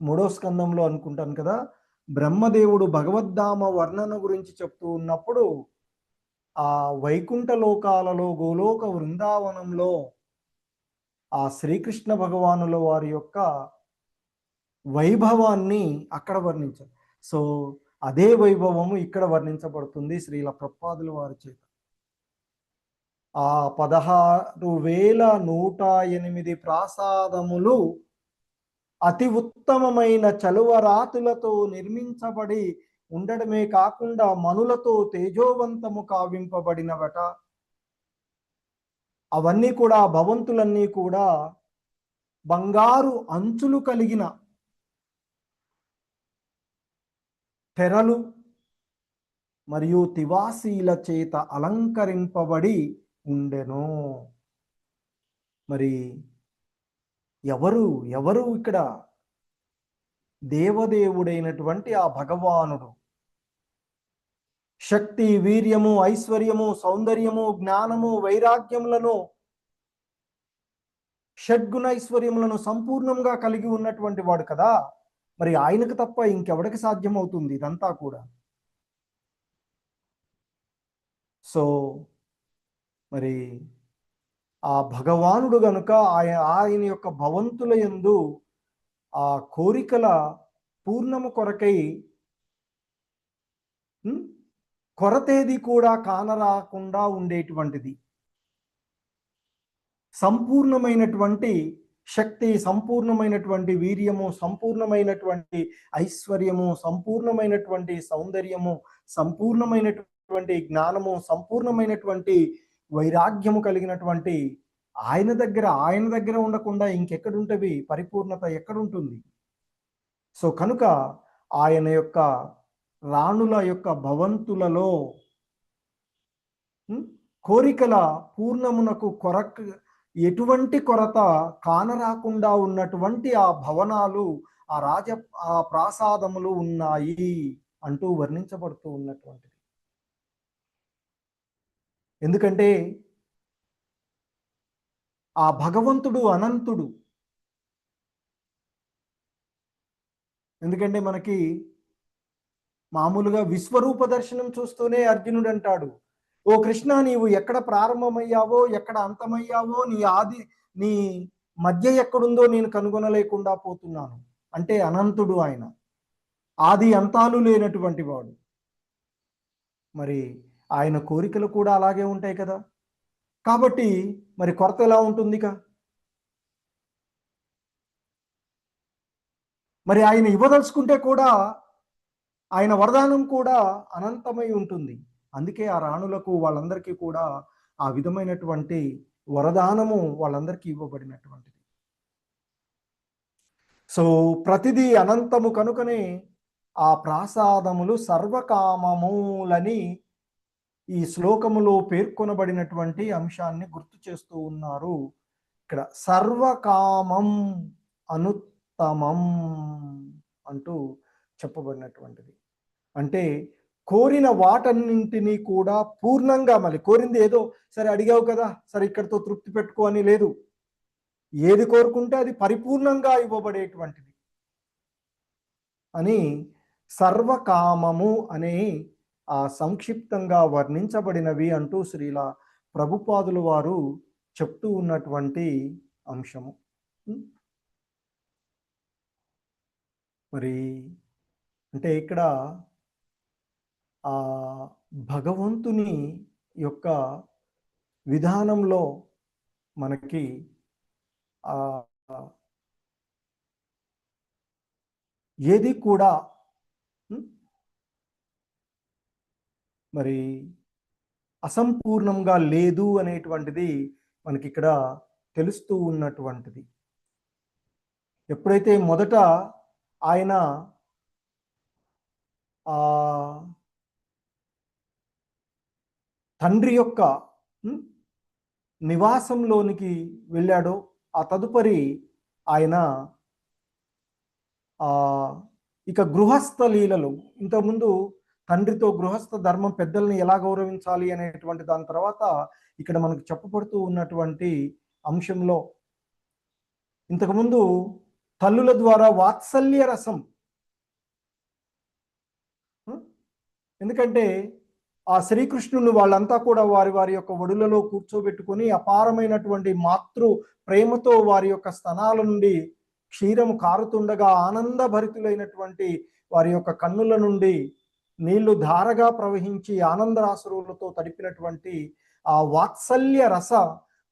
3వ స్కందంలో అనుకుంటాను కదా. బ్రహ్మదేవుడు భగవద్ధామ వర్ణన గురించి చెప్తూ ఉన్నప్పుడు ఆ వైకుంఠ లోకాలలో గోలోక వృందావనంలో ఆ శ్రీకృష్ణ భగవానుల వారి యొక్క వైభవాన్ని అక్కడ వర్ణించారు. సో అదే వైభవము ఇక్కడ వర్ణించబడుతుంది శ్రీల ప్రభుపాదుల వారి చేత. ఆ 16,108 ప్రాసాదములు అతి ఉత్తమమైన చలువరాతులతో నిర్మించబడి ఉండడమే కాకుండా మనులతో తేజోవంతము కావింపబడినవట. అవన్నీ కూడా భవంతులన్నీ కూడా బంగారు అంచులు కలిగిన తెరలు మరియు తివాసీల చేత అలంకరింపబడి ఉండెను. మరి ఎవరు ఇక్కడ? దేవదేవుడైనటువంటి ఆ భగవానుడు శక్తి, వీర్యము, ఐశ్వర్యము, సౌందర్యము, జ్ఞానము, వైరాగ్యములను, షడ్గుణైశ్వర్యములను సంపూర్ణంగా కలిగి ఉన్నటువంటి వాడు కదా. మరి ఆయనకు తప్ప ఇంకెవడికి సాధ్యమవుతుంది ఇదంతా కూడా? సో మరి ఆ భగవానుడు గనుక ఆయన యొక్క భవంతుల యందు ఆ కోరికల పూర్ణము కొరకై కొరతేది కూడా కానరాకుండా ఉండేటువంటిది సంపూర్ణమైనటువంటి శక్తి, సంపూర్ణమైనటువంటి వీర్యము, సంపూర్ణమైనటువంటి ఐశ్వర్యము, సంపూర్ణమైనటువంటి సౌందర్యము, సంపూర్ణమైనటువంటి జ్ఞానము, సంపూర్ణమైనటువంటి వైరాగ్యము కలిగినటువంటి ఆయన దగ్గర ఉండకుండా ఇంకెక్కడుంటవి? పరిపూర్ణత ఎక్కడుంటుంది? సో కనుక ఆయన యొక్క రాణుల యొక్క భవంతులలో కోరికల పూర్ణమునకు ఎటువంటి కొరత కానరాకుండా ఉన్నటువంటి ఆ భవనాలు, ఆ ప్రాసాదములు ఉన్నాయి అంటూ వర్ణించబడుతూ ఉన్నటువంటిది. ఎందుకంటే ఆ భగవంతుడు అనంతుడు. ఎందుకంటే మనకి మామూలుగా విశ్వరూప దర్శనం చూస్తూనే అర్జునుడు అంటాడు, ఓ కృష్ణ, నీవు ఎక్కడ ప్రారంభమయ్యావో, ఎక్కడ అంతమయ్యావో, నీ మధ్య ఎక్కడుందో నేను కనుగొనలేకుండా పోతున్నాను. అంటే అనంతుడు ఆయన, ఆది అంతాలు లేనటువంటి వాడు. మరి ఆయన కోరికలు కూడా అలాగే ఉంటాయి కదా. కాబట్టి మరి కొరత ఎలా ఉంటుంది ఇక? మరి ఆయన ఇవ్వదలుచుకుంటే కూడా ఆయన వరదానం కూడా అనంతమై ఉంటుంది. అందుకే ఆ రాణులకు వాళ్ళందరికీ కూడా ఆ విధమైనటువంటి వరదానము వాళ్ళందరికీ ఇవ్వబడినటువంటిది. సో ప్రతిదీ అనంతము కనుకనే ఆ ప్రాసాదములు సర్వకామములని ఈ శ్లోకములో పేర్కొనబడినటువంటి అంశాన్ని గుర్తు చేస్తూ ఉన్నారు. ఇక్కడ సర్వకామం అనుత్తమం అంటూ చెప్పబడినటువంటిది. అంటే కోరిన వాటన్నింటినీ కూడా పూర్ణంగా, మళ్ళీ కోరింది ఏదో సరే అడిగావు కదా సరే ఇక్కడితో తృప్తి పెట్టుకో అని లేదు. ఏది కోరుకుంటే అది పరిపూర్ణంగా ఇవ్వబడేటువంటిది అని సర్వకామము అనే ఆ సంక్షిప్తంగా వర్ణించబడినవి అంటూ శ్రీల ప్రభుపాదులు వారు చెప్తూ ఉన్నటువంటి అంశము. మరి అంటే ఇక్కడ ఆ భగవంతుని యొక్క విధానంలో మనకి ఏది కూడా మరి అసంపూర్ణంగా లేదు అనేటువంటిది మనకి ఇక్కడ తెలుస్తూ ఉన్నటువంటిది. ఎప్పుడైతే మొదట ఆయన తండ్రి యొక్క నివాసంలోనికి వెళ్ళాడో ఆ తదుపరి ఆయన ఇక గృహస్థ లీలలు, ఇంతకుముందు తండ్రితో గృహస్థ ధర్మం పెద్దల్ని ఎలా గౌరవించాలి అనేటువంటి దాని తర్వాత ఇక్కడ మనకు చెప్పబడుతూ ఉన్నటువంటి అంశంలో ఇంతకుముందు తల్లుల ద్వారా వాత్సల్య రసం, ఎందుకంటే ఆ శ్రీకృష్ణుని వాళ్ళంతా కూడా వారి వారి యొక్క ఒడులలో కూర్చోబెట్టుకొని అపారమైనటువంటి మాతృ ప్రేమతో వారి యొక్క స్తనాల నుండి క్షీరము కారుతుండగా ఆనందభరితులైనటువంటి వారి యొక్క కన్నుల నుండి నీళ్లు ధారగా ప్రవహించి ఆనందరాసురులతో తడిపినటువంటి ఆ వాత్సల్య రస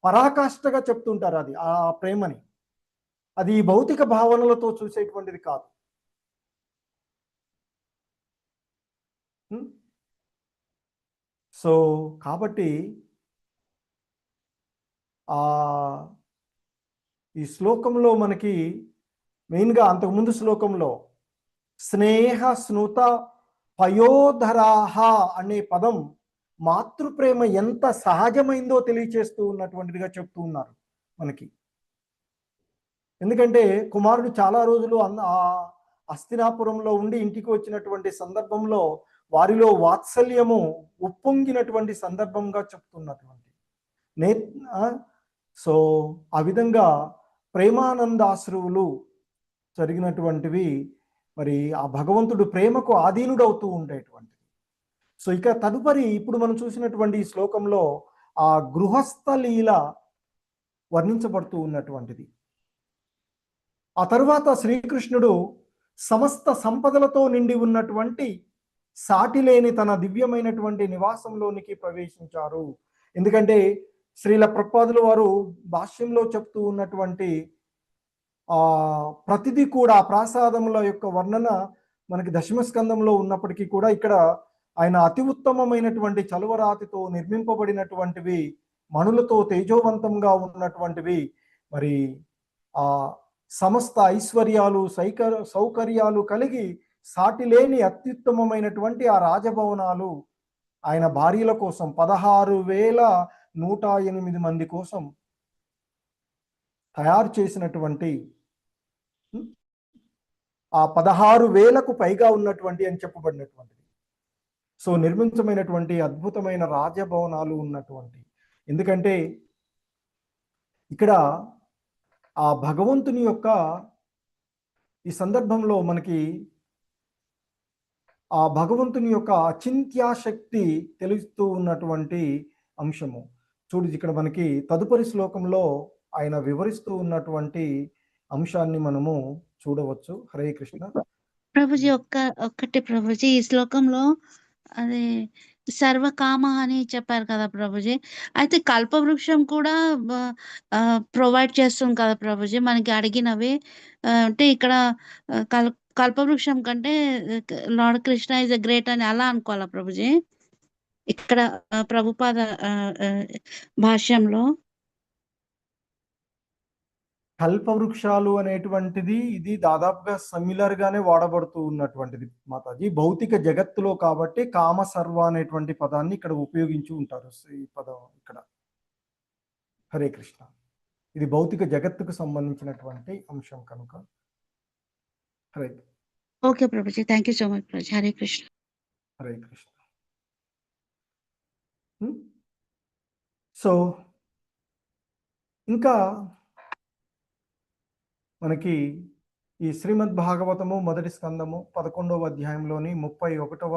పరాకాష్ఠగా చెప్తుంటారు. అది ఆ ప్రేమని, అది భౌతిక భావనలతో చూసేటువంటిది కాదు. సో కాబట్టి ఈ శ్లోకంలో మనకి మెయిన్గా అంతకుముందు శ్లోకంలో స్నేహ స్నుత పయోధరాహ అనే పదం మాతృప్రేమ ఎంత సహజమైందో తెలియచేస్తూ ఉన్నటువంటిదిగా చెప్తూ ఉన్నారు మనకి. ఎందుకంటే కుమారుడు చాలా రోజులు హస్తినాపురంలో ఉండి ఇంటికి వచ్చినటువంటి సందర్భంలో వారిలో వాత్సల్యము ఉప్పొంగినటువంటి సందర్భంగా చెప్తున్నటువంటి సో ఆ విధంగా ప్రేమానందాశ్రువులు జరిగినటువంటివి. మరి ఆ భగవంతుడు ప్రేమకు ఆధీనుడవుతూ ఉండేటువంటిది. సో ఇక తదుపరి ఇప్పుడు మనం చూసినటువంటి ఈ శ్లోకంలో ఆ గృహస్థ లీల వర్ణించబడుతూ ఉన్నటువంటిది. ఆ తరువాత శ్రీకృష్ణుడు సమస్త సంపదలతో నిండి ఉన్నటువంటి సాటిలేని తన దివ్యమైనటువంటి నివాసంలోనికి ప్రవేశించారు. ఎందుకంటే శ్రీల ప్రభుపాదుల వారు భాష్యంలో చెప్తూ ఉన్నటువంటి ప్రతిదీ కూడా ప్రాసాదముల యొక్క వర్ణన మనకి దశమ స్కందంలో ఉన్నప్పటికీ కూడా ఇక్కడ ఆయన అతి ఉత్తమమైనటువంటి చలువరాతితో నిర్మింపబడినటువంటివి, మణులతో తేజోవంతంగా ఉన్నటువంటివి, మరి సమస్త ఐశ్వర్యాలు సౌకర్యాలు కలిగి సాటిలేని అత్యుత్తమమైనటువంటి ఆ రాజభవనాలు ఆయన భార్యల కోసం 16,108 మంది కోసం తయారు చేసినటువంటి ఆ 16,000కు పైగా ఉన్నటువంటి అని చెప్పబడినటువంటిది. సో నిర్మించమైనటువంటి అద్భుతమైన రాజభవనాలు ఉన్నటువంటి, ఎందుకంటే ఇక్కడ ఆ భగవంతుని యొక్క ఈ సందర్భంలో మనకి ఆ భగవంతుని యొక్క అచింత్యాశక్తి తెలుస్తూ ఉన్నటువంటి అంశము. చూడు ఇక్కడ మనకి తదుపరి శ్లోకంలో ఆయన వివరిస్తూ ఉన్నటువంటి అంశాన్ని మనము చూడవచ్చు. హరే కృష్ణ. ప్రభుజీ ఒక్కటి ప్రభుజీ ఈ శ్లోకంలో అదే సర్వకామ అని చెప్పారు కదా ప్రభుజీ. అయితే కల్పవృక్షం కూడా ప్రొవైడ్ చేస్తుంది కదా ప్రభుజీ మనకి అడిగినవి. అంటే ఇక్కడ కల్పవృక్షం కంటే lord Krishna is a great అని అలా అనుకోవాలా ప్రభుజీ? ఇక్కడ ప్రభుపాద భాష్యంలో. కల్పవృక్షాలు అనేటువంటిది ఇది దాదాపుగా సిమిలర్ గానే వాడబడుతూ ఉన్నటువంటిది మాతాజీ. భౌతిక జగత్తులో కాబట్టి కామ సర్వ అనేటువంటి పదాన్ని ఇక్కడ ఉపయోగించి ఉంటారు ఈ పదం ఇక్కడ. హరే కృష్ణ. ఇది భౌతిక జగత్తుకు సంబంధించినటువంటి అంశం కనుక. Hare okay Prabhuji, thank you so much Prabhuji. Hare Krishna. Hare Krishna. So ఇంకా మనకి ఈ శ్రీమద్ భాగవతము మొదటి స్కందము 11వ అధ్యాయంలోని 31వ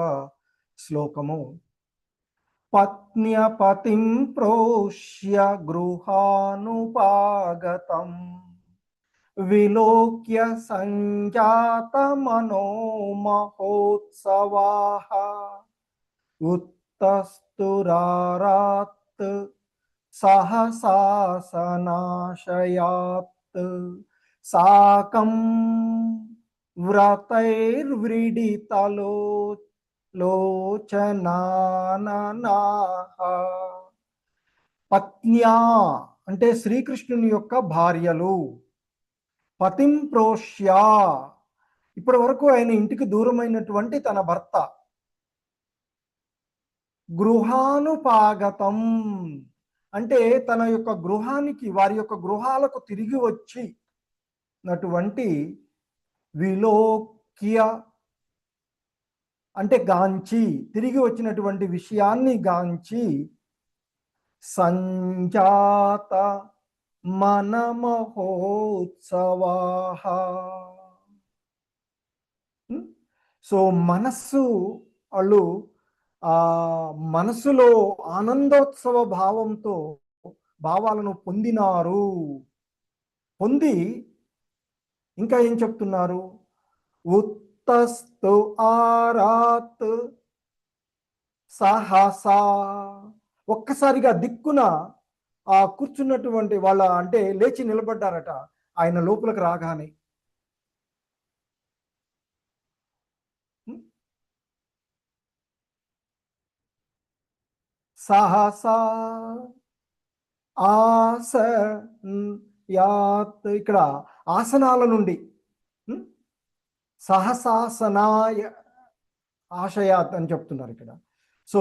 శ్లోకము. పత్న్యపతిం ప్రోష్య గృహానుపాగతం విలోక్య సంజాత మనోమహోత్సవాః ఉత్తస్తురారాత్ సహసాసనాశయాత్ సాకం వ్రతైర్వ్రీడితలో లోచనాననాః. పత్న్యా అంటే శ్రీకృష్ణుని యొక్క భార్యలు. పతిం ప్రోష్య ఇప్పటి వరకు ఆయన ఇంటికి దూరమైనటువంటి తన భర్త. గృహానుపాగతం అంటే తన యొక్క గృహానికి వారి యొక్క గృహాలకు తిరిగి వచ్చినటువంటి విలోక్య అంటే గాంచి తిరిగి వచ్చినటువంటి విషయాన్ని గాంచి సంజాత మనమహోత్సవాః. సో మనస్సు వాళ్ళు మనసులో ఆనందోత్సవ భావంతో భావాలను పొందినారు. పొంది ఇంకా ఏం చెప్తున్నారు? ఉత్తస్తు ఆరాత్ సహసా ఒక్కసారిగా దిక్కున కూర్చున్నటువంటి వాళ్ళ అంటే లేచి నిలబడ్డారట ఆయన లోపలికి రాగానే. సహసా ఆసయాత్ ఇక్కడ ఆసనాల నుండి సహసాసనాయ ఆశయాత్ అని చెప్తున్నారు ఇక్కడ. సో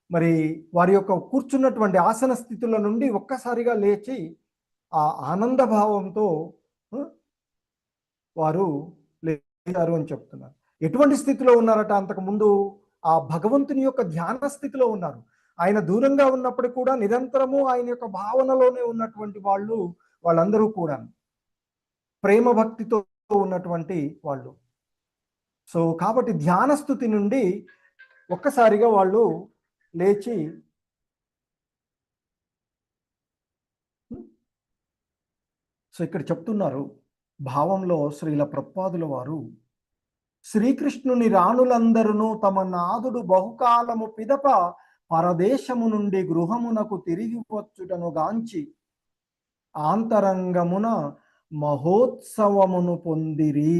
మరి వారి యొక్క కూర్చున్నటువంటి ఆసన స్థితుల నుండి ఒక్కసారిగా లేచి ఆ ఆనంద భావంతో వారు లేచారు అని చెప్తున్నారు. ఎటువంటి స్థితిలో ఉన్నారట? అంతకుముందు ఆ భగవంతుని యొక్క ధ్యాన స్థితిలో ఉన్నారు. ఆయన దూరంగా ఉన్నప్పుడు కూడా నిరంతరము ఆయన యొక్క భావనలోనే ఉన్నటువంటి వాళ్ళందరూ కూడా ప్రేమ భక్తితో ఉన్నటువంటి వాళ్ళు. సో కాబట్టి ధ్యాన స్థితి నుండి ఒక్కసారిగా వాళ్ళు లేచి సో ఇక్కడ చెప్తున్నారు భావంలో శ్రీల ప్రభుపాదుల వారు శ్రీకృష్ణుని రాణులందరూ తమ నాదుడు బహుకాలము పిదప పరదేశము నుండి గృహమునకు తిరిగి వచ్చుటను గాంచి ఆంతరంగమున మహోత్సవమును పొందిరి.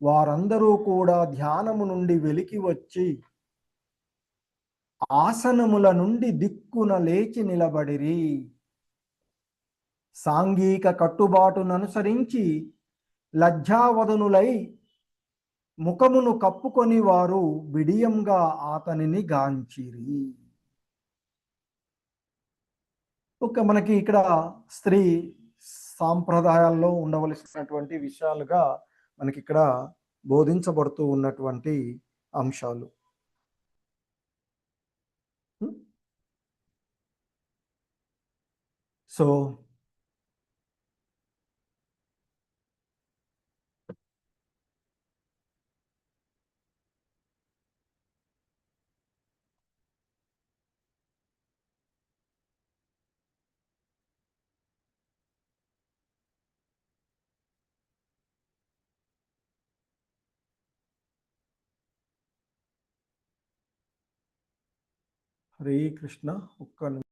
వారందరూ కూడా ధ్యానము నుండి వెలికి వచ్చి ఆసనముల నుండి దిక్కున లేచి నిలబడిరి. సాంఘిక కట్టుబాటును అనుసరించి లజ్జావదనులై ముఖమును కప్పుకొని వారు బిడియంగా అతనిని గాంచిరి. మనకి ఇక్కడ స్త్రీ సాంప్రదాయాల్లో ఉండవలసినటువంటి విషయాలుగా మనకి ఇక్కడ బోధించబడుతూ ఉన్నటువంటి అంశాలు. సో హరే కృష్ణ. ఒక్క నిమిషం.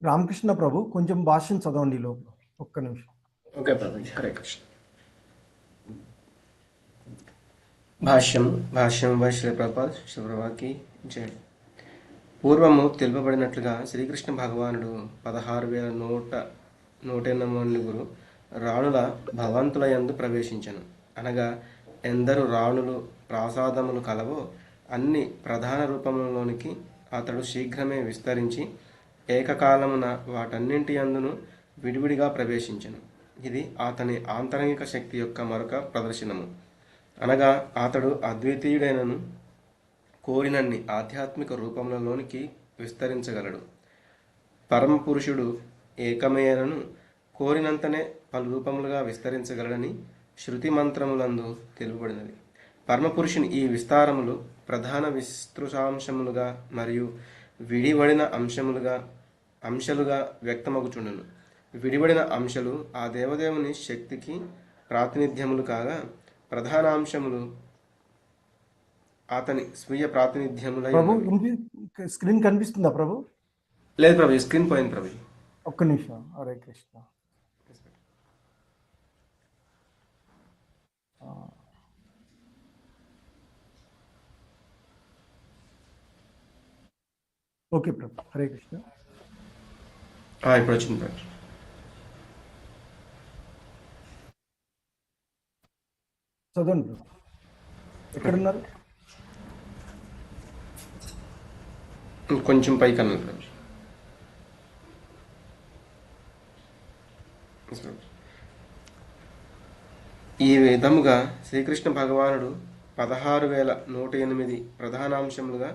రామకృష్ణ ప్రభు కొంచెం భాష్యం చదవండి ఈ లోపల. ఒక్క నిమిషం. ఓకే ప్రభుజీ, హరే కృష్ణ. భాష్యం శ్రీ ప్రభుపాద్ శివప్రభాకి జై. పూర్వము తెలుపబడినట్లుగా శ్రీకృష్ణ భగవానుడు 16,189 రాణుల భవంతుల యందు ప్రవేశించను. అనగా ఎందరు రాణులు ప్రాసాదములు కలవో అన్ని ప్రధాన రూపములలోనికి అతడు శీఘ్రమే విస్తరించి ఏకకాలమున వాటన్నింటి యందును విడివిడిగా ప్రవేశించను. ఇది అతని ఆంతరంగిక శక్తి యొక్క మరొక ప్రదర్శనము. అనగా అతడు అద్వితీయుడైనను కోరినన్ని ఆధ్యాత్మిక రూపములలోనికి విస్తరించగలడు. పరమ పురుషుడు ఏకమేనను కోరినంతనే పలు రూపములుగా విస్తరించగలడని శృతి మంత్రములందు తెలుపబడినది. పరమపురుషుని ఈ విస్తారములు ప్రధాన విస్తృతాంశములుగా మరియు విడివడిన అంశాలుగా వ్యక్తమగుచుండును. విడివడిన అంశాలు ఆ దేవదేవుని శక్తికి ప్రాతినిధ్యములు కాగా, ప్రధాన అంశములు అతని స్వీయ ప్రాతినిధ్యములై ప్రభు ఉన్నవి. స్క్రీన్ కనిపిస్తుందా ప్రభు? లేదు ప్రభు, స్క్రీన్ పోయింది ప్రభు. ఒక్క నిమిషం. హరే కృష్ణ. ఓకే ప్రభు. హరే కృష్ణ. ఇప్పుడు వచ్చింది ప్రభు. చదవండి ప్రభు. ఎక్కడున్నారు? కొంచెం పైకి అన్నది ప్రభు. ఈ విధముగా శ్రీకృష్ణ భగవానుడు 16,108 ప్రధానాంశములుగా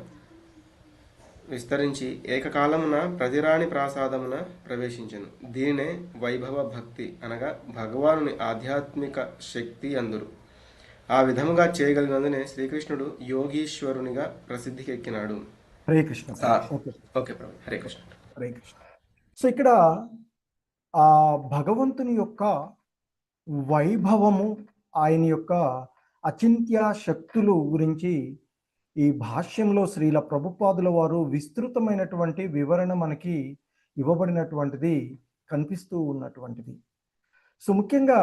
విస్తరించి ఏకకాలమున ప్రతిరాణి ప్రాసాదమున ప్రవేశించెను. దీనినే వైభవ భక్తి అనగా భగవానుని ఆధ్యాత్మిక శక్తి అందురు. ఆ విధముగా చేయగలిగినందునే శ్రీకృష్ణుడు యోగీశ్వరునిగా ప్రసిద్ధికెక్కినాడు. హరే కృష్ణ. ఓకే ప్రభు, హరే కృష్ణ. హరే కృష్ణ. సో ఇక్కడ ఆ భగవంతుని యొక్క వైభవము, ఆయన యొక్క అచింత్య శక్తులు గురించి ఈ భాష్యంలో శ్రీల ప్రభుపాదుల వారు విస్తృతమైనటువంటి వివరణ మనకి ఇవ్వబడినటువంటిది కనిపిస్తూ ఉన్నటువంటిది. సో ముఖ్యంగా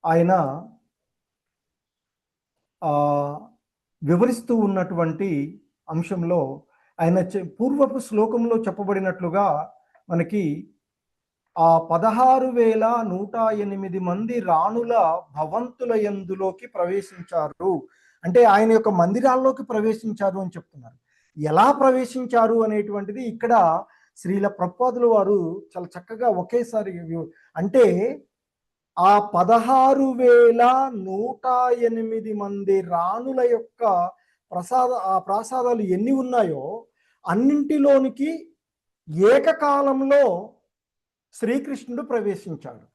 ఆయన వివరిస్తూ ఉన్నటువంటి అంశంలో ఆయన పూర్వపు శ్లోకంలో చెప్పబడినట్లుగా మనకి ఆ 16,108 మంది రాణుల భవంతుల యందులోకి ప్రవేశించారు. అంటే ఆయన యొక్క మందిరాల్లోకి ప్రవేశించారు అని చెప్తున్నారు. ఎలా ప్రవేశించారు అనేటువంటిది ఇక్కడ శ్రీల ప్రభుపాదుల వారు చాలా చక్కగా ఒకేసారి అంటే ఆ 16,108 మంది రాణుల యొక్క ప్రాసాదాలు ఎన్ని ఉన్నాయో అన్నింటిలోనికి ఏకకాలంలో శ్రీకృష్ణుడు ప్రవేశించాడు.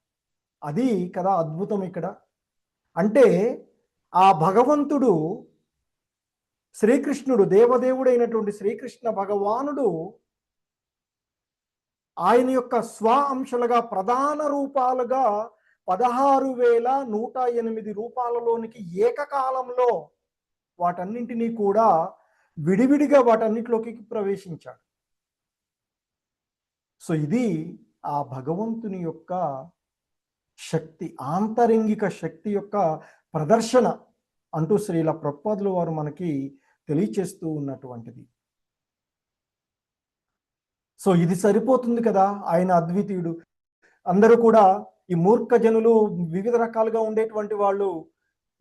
అది కదా అద్భుతం ఇక్కడ. అంటే ఆ భగవంతుడు శ్రీకృష్ణుడు, దేవదేవుడైనటువంటి శ్రీకృష్ణ భగవానుడు ఆయన యొక్క స్వ అంశాలుగా ప్రధాన రూపాలుగా 16,108 రూపాలలోనికి ఏకకాలంలో వాటన్నింటినీ కూడా విడివిడిగా వాటన్నిటిలోకి ప్రవేశించాడు. సో ఇది ఆ భగవంతుని యొక్క శక్తి, ఆంతరంగిక శక్తి యొక్క ప్రదర్శన అంటూ శ్రీల ప్రభుపాదుల వారు మనకి తెలియచేస్తూ ఉన్నటువంటిది. సో ఇది సరిపోతుంది కదా, ఆయన అద్వితీయుడు. అందరూ కూడా ఈ మూర్ఖ జనులు, వివిధ రకాలుగా ఉండేటువంటి వాళ్ళు,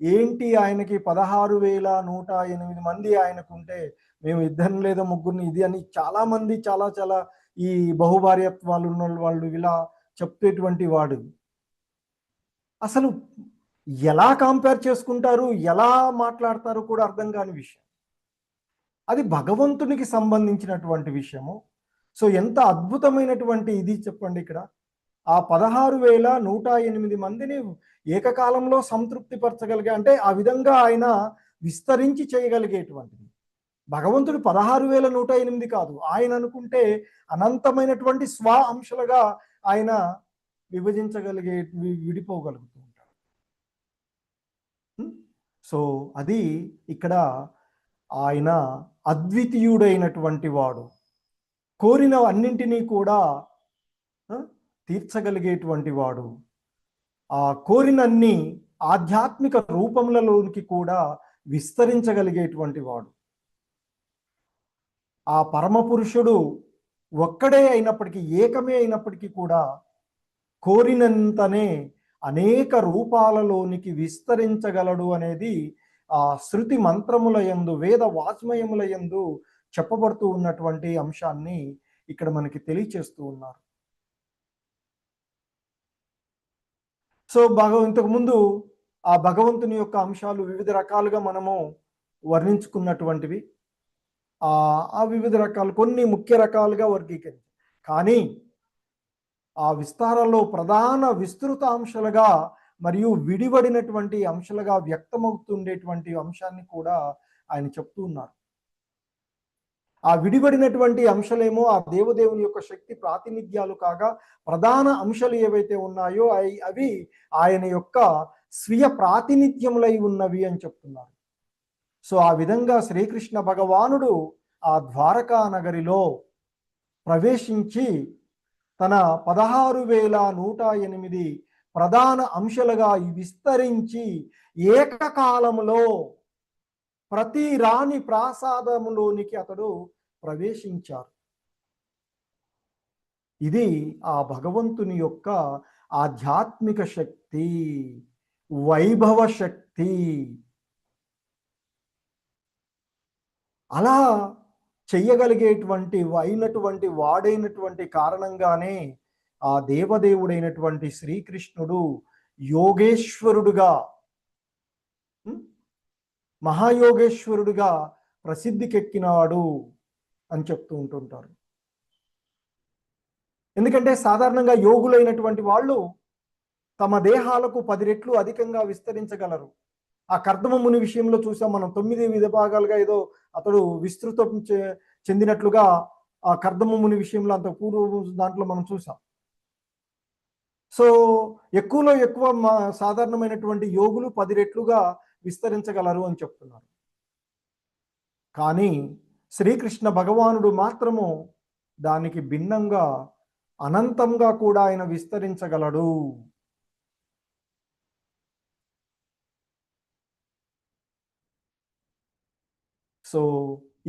ఏంటి ఆయనకి 16,108 మంది ఆయనకు ఉంటే మేము ఇద్దరు లేదా ముగ్గురిని ఇది అని చాలా మంది చాలా ఈ బహుభార్యత్వాలు ఉన్న వాళ్ళు ఇలా చెప్పేటువంటి వాడు అసలు ఎలా కంపేర్ చేసుకుంటారు, ఎలా మాట్లాడతారు కూడా అర్థం కాని విషయం. అది భగవంతునికి సంబంధించినటువంటి విషయము. సో ఎంత అద్భుతమైనటువంటి ఇది చెప్పండి ఇక్కడ. ఆ 16,108 మందిని ఏకకాలంలో సంతృప్తిపరచగలిగే, అంటే ఆ విధంగా ఆయన విస్తరించి చేయగలిగేటువంటిది. భగవంతుడు 16,108 కాదు, ఆయన అనుకుంటే అనంతమైనటువంటి స్వ అంశాలుగా ఆయన విభజించగలిగే విడిపోగలుగుతూ ఉంటాడు. సో అది ఇక్కడ ఆయన అద్వితీయుడైనటువంటి వాడు, కోరిన అన్నింటినీ కూడా తీర్చగలిగేటువంటి వాడు, ఆ కోరినన్ని ఆధ్యాత్మిక రూపములలోనికి కూడా విస్తరించగలిగేటువంటి వాడు. ఆ పరమపురుషుడు ఒక్కడే అయినప్పటికీ, ఏకమే అయినప్పటికీ కూడా కోరినంతనే అనేక రూపాలలోనికి విస్తరించగలడు అనేది ఆ శృతి మంత్రముల యందు, వేద వాజ్మయముల యందు చెప్పబడుతూ ఉన్నటువంటి అంశాన్ని ఇక్కడ మనకి తెలియచేస్తూ ఉన్నారు. సో ఇంతకు ముందు ఆ భగవంతుని యొక్క అంశాలు వివిధ రకాలుగా మనము వర్ణించుకున్నటువంటివి. ఆ వివిధ రకాలు, కొన్ని ముఖ్య రకాలుగా వర్గీకరించి, కానీ ఆ విస్తారంలో ప్రధాన విస్తృత అంశాలుగా మరియు విడివడినటువంటి అంశాలుగా వ్యక్తమవుతుండేటువంటి అంశాన్ని కూడా ఆయన చెప్తూ ఉన్నారు. ఆ విడివడినటువంటి అంశాలేమో ఆ దేవదేవుని యొక్క శక్తి ప్రాతినిధ్యాలు కాగా, ప్రధాన అంశాలు ఏవైతే ఉన్నాయో అవి ఆయన యొక్క స్వీయ ప్రాతినిధ్యములై ఉన్నవి అని చెప్తున్నారు. సో ఆ విధంగా శ్రీకృష్ణ భగవానుడు ఆ ద్వారకా నగరిలో ప్రవేశించి తన 16,108 ప్రధాన అంశాలుగా విస్తరించి ఏకకాలములో ప్రతి రాణి ప్రాసాదములోనికి అతడు ప్రవేశించారు. ఇది ఆ భగవంతుని యొక్క ఆధ్యాత్మిక శక్తి, వైభవ శక్తి. అలా చెయ్యగలిగేటువంటి అయినటువంటి వాడైనటువంటి కారణంగానే ఆ దేవదేవుడైనటువంటి శ్రీకృష్ణుడు యోగేశ్వరుడుగా, మహాయోగేశ్వరుడుగా ప్రసిద్ధికెక్కినాడు అని చెప్తూ ఉంటుంటారు. ఎందుకంటే సాధారణంగా యోగులైనటువంటి వాళ్ళు తమ దేహాలకు 10 రెట్లు అధికంగా విస్తరించగలరు. ఆ కర్దమ ముని విషయంలో చూసాం మనం, 9 విభాగాలుగా ఏదో అతడు విస్తృతం చెందినట్లుగా ఆ కర్దమ ముని విషయంలో అంత పూర్వ దాంట్లో మనం చూసాం. సో ఎక్కువలో ఎక్కువ సాధారణమైనటువంటి యోగులు 10 రెట్లుగా విస్తరించగలరు అని చెప్తున్నారు. కానీ శ్రీకృష్ణ భగవానుడు మాత్రము దానికి భిన్నంగా అనంతంగా కూడా ఆయన విస్తరించగలడు. సో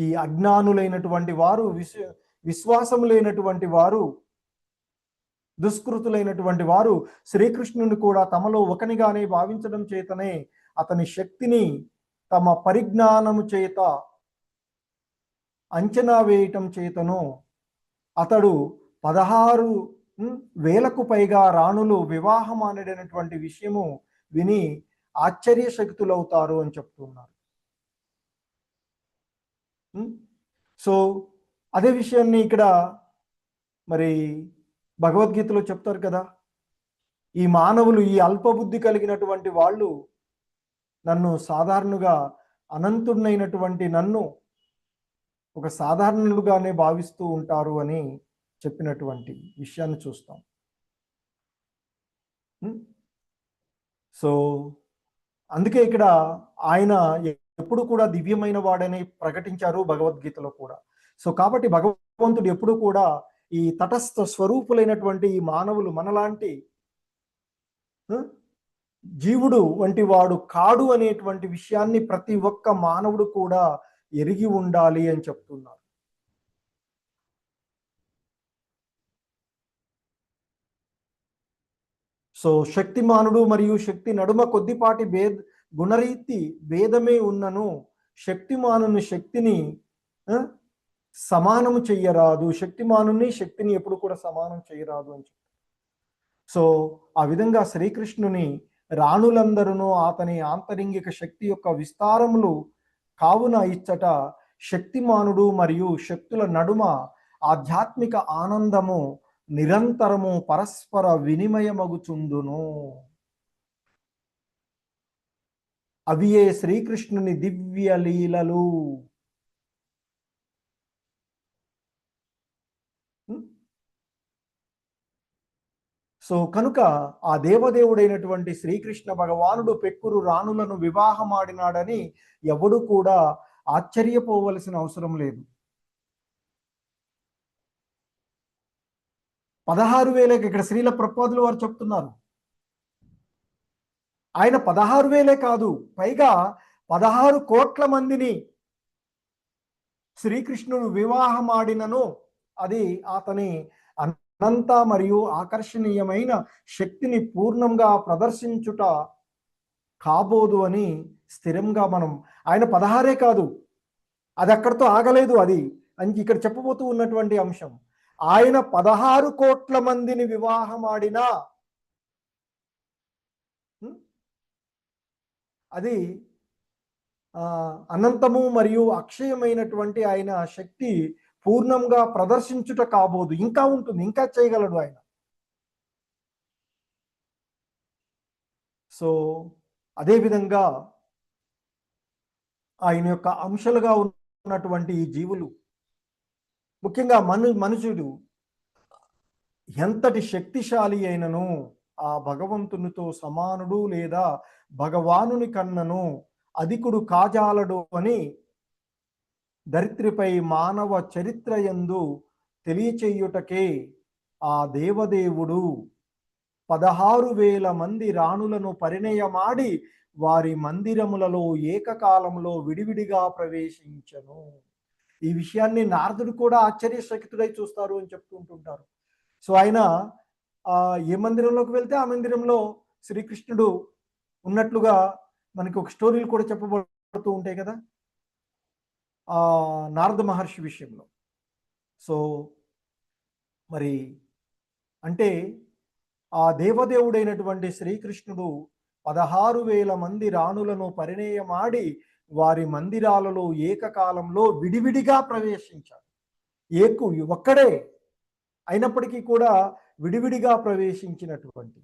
ఈ అజ్ఞానులైనటువంటి వారు, విశ్వాసం లేనటువంటి వారు, దుష్కృతులైనటువంటి వారు శ్రీకృష్ణుని కూడా తమలో ఒకనిగానే భావించడం చేతనే అతని శక్తిని తమ పరిజ్ఞానము చేత అంచనా వేయటం చేతను అతడు 16,000కు పైగా రాణులు వివాహం అనేటటువంటి విషయము విని ఆశ్చర్యశక్తులవుతారు అని చెప్తున్నారు. సో అదే విషయాన్ని ఇక్కడ మరి భగవద్గీతలో చెప్తారు కదా, ఈ మానవులు, ఈ అల్పబుద్ధి కలిగినటువంటి వాళ్ళు నన్ను సాధారణంగా అనంతుడైనటువంటి నన్ను ఒక సాధారణులుగానే భావిస్తూ ఉంటారు అని చెప్పినటువంటి విషయాన్ని చూస్తాం. సో అందుకే ఇక్కడ ఆయన ఎప్పుడు కూడా దివ్యమైన వాడని ప్రకటించారు భగవద్గీతలో కూడా. సో కాబట్టి భగవంతుడు ఎప్పుడు కూడా ఈ తటస్థ స్వరూపులైనటువంటి ఈ మానవులు, మనలాంటి జీవుడు వంటి వాడు కాడు అనేటువంటి విషయాన్ని ప్రతి ఒక్క మానవుడు కూడా ఎరిగి ఉండాలి అని చెప్తున్నారు. సో శక్తిమానుడు మరియు శక్తి నడుమ కొద్దిపాటి గుణరీతి భేదమే ఉన్నను శక్తిమానుని శక్తిని సమానము చెయ్యరాదు, శక్తిమానుని శక్తిని ఎప్పుడు కూడా సమానం చేయరాదు అని చెప్తారు. సో ఆ విధంగా శ్రీకృష్ణుని రాణులందరూ అతని ఆంతరింగిక శక్తి యొక్క విస్తారములు కావున ఇచ్చట శక్తిమానుడు మరియు శక్తుల నడుమ ఆధ్యాత్మిక ఆనందము నిరంతరము పరస్పర వినిమయమగుచుండును. అవియే శ్రీకృష్ణుని దివ్య లీలలు. సో కనుక ఆ దేవదేవుడైనటువంటి శ్రీకృష్ణ భగవానుడు పెక్కురు రాణులను వివాహమాడినాడని ఎవడు కూడా ఆశ్చర్యపోవలసిన అవసరం లేదు. 16,000 ఇక్కడ శ్రీల ప్రభుపాదులు వారు చెప్తున్నారు. ఆయన 16,000 కాదు, పైగా 16 కోట్ల మందిని శ్రీకృష్ణుడు వివాహమాడినను అది అతని అనంత మరియు ఆకర్షణీయమైన శక్తిని పూర్ణంగా ప్రదర్శించుట కాబోదు అని స్థిరంగా ఆయన 16 కాదు, అది అక్కడితో ఆగలేదు. అది ఇక్కడ చెప్పబోతూ ఉన్నటువంటి అంశం, ఆయన 16 కోట్ల మందిని వివాహమాడినా అది అనంతము మరియు అక్షయమైనటువంటి ఆయన శక్తి పూర్ణంగా ప్రదర్శించుట కాబోదు. ఇంకా ఉంటుంది, ఇంకా చేయగలడు ఆయన. సో అదేవిధంగా ఆయన యొక్క అంశాలుగా ఉన్నటువంటి ఈ జీవులు, ముఖ్యంగా మనుషుడు ఎంతటి శక్తిశాలి అయినను ఆ భగవంతునితో సమానుడు లేదా భగవానుని కన్నను అధికుడు కాజాలడు అని ధరిత్రిపై మానవ చరిత్ర యందు తెలియచేయుటకే ఆ దేవదేవుడు 16,000 మంది రాణులను పరిణయమాడి వారి మందిరములలో ఏకకాలంలో విడివిడిగా ప్రవేశించను. ఈ విషయాన్ని నారదుడు కూడా ఆశ్చర్యచకితుడై చూస్తారు అని చెప్తుంటుంటారు. సో ఆయన ఏ మందిరంలోకి వెళ్తే ఆ మందిరంలో శ్రీకృష్ణుడు ఉన్నట్లుగా మనకి ఒక స్టోరీలు కూడా చెప్పబడుతూ ఉంటాయి కదా నారద మహర్షి విషయంలో. సో మరి అంటే ఆ దేవదేవుడైనటువంటి శ్రీకృష్ణుడు 16,000 మంది రాణులను పరిణయమాడి వారి మందిరాలలో ఏకకాలంలో విడివిడిగా ప్రవేశించాడు. ఒక్కడే అయినప్పటికీ కూడా విడివిడిగా ప్రవేశించినటువంటి,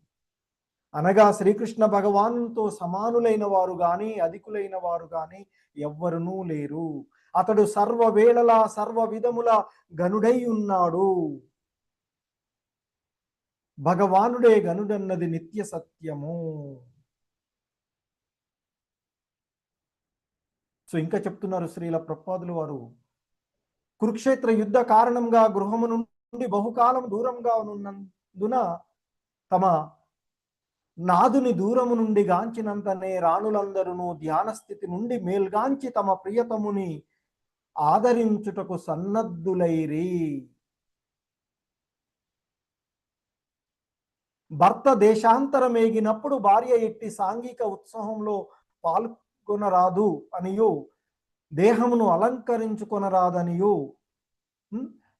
అనగా శ్రీకృష్ణ భగవానుతో సమానులైన వారు గాని అధికులైన వారు గాని ఎవ్వరునూ లేరు. అతడు సర్వవేళలా సర్వ విధముల గనుడై ఉన్నాడు. భగవానుడే గనుడన్నది నిత్య సత్యము. సో ఇంకా చెప్తున్నారు శ్రీల ప్రభుపాదులు వారు, కురుక్షేత్ర యుద్ధ కారణంగా గృహము నుండి బహుకాలం దూరంగా ఉన్నందున తమ నాదుని దూరము నుండి గాంచినంతనే రాణులందరూ ధ్యాన స్థితి నుండి మేల్గాంచి తమ ప్రియతముని ఆదరించుటకు సన్నద్ధులైరి. భర్త దేశాంతరమేగినప్పుడు భార్య ఎట్టి సాంఘిక ఉత్సవంలో పాల్గొనరాదు అనియు, దేహమును అలంకరించుకొనరాదనియు,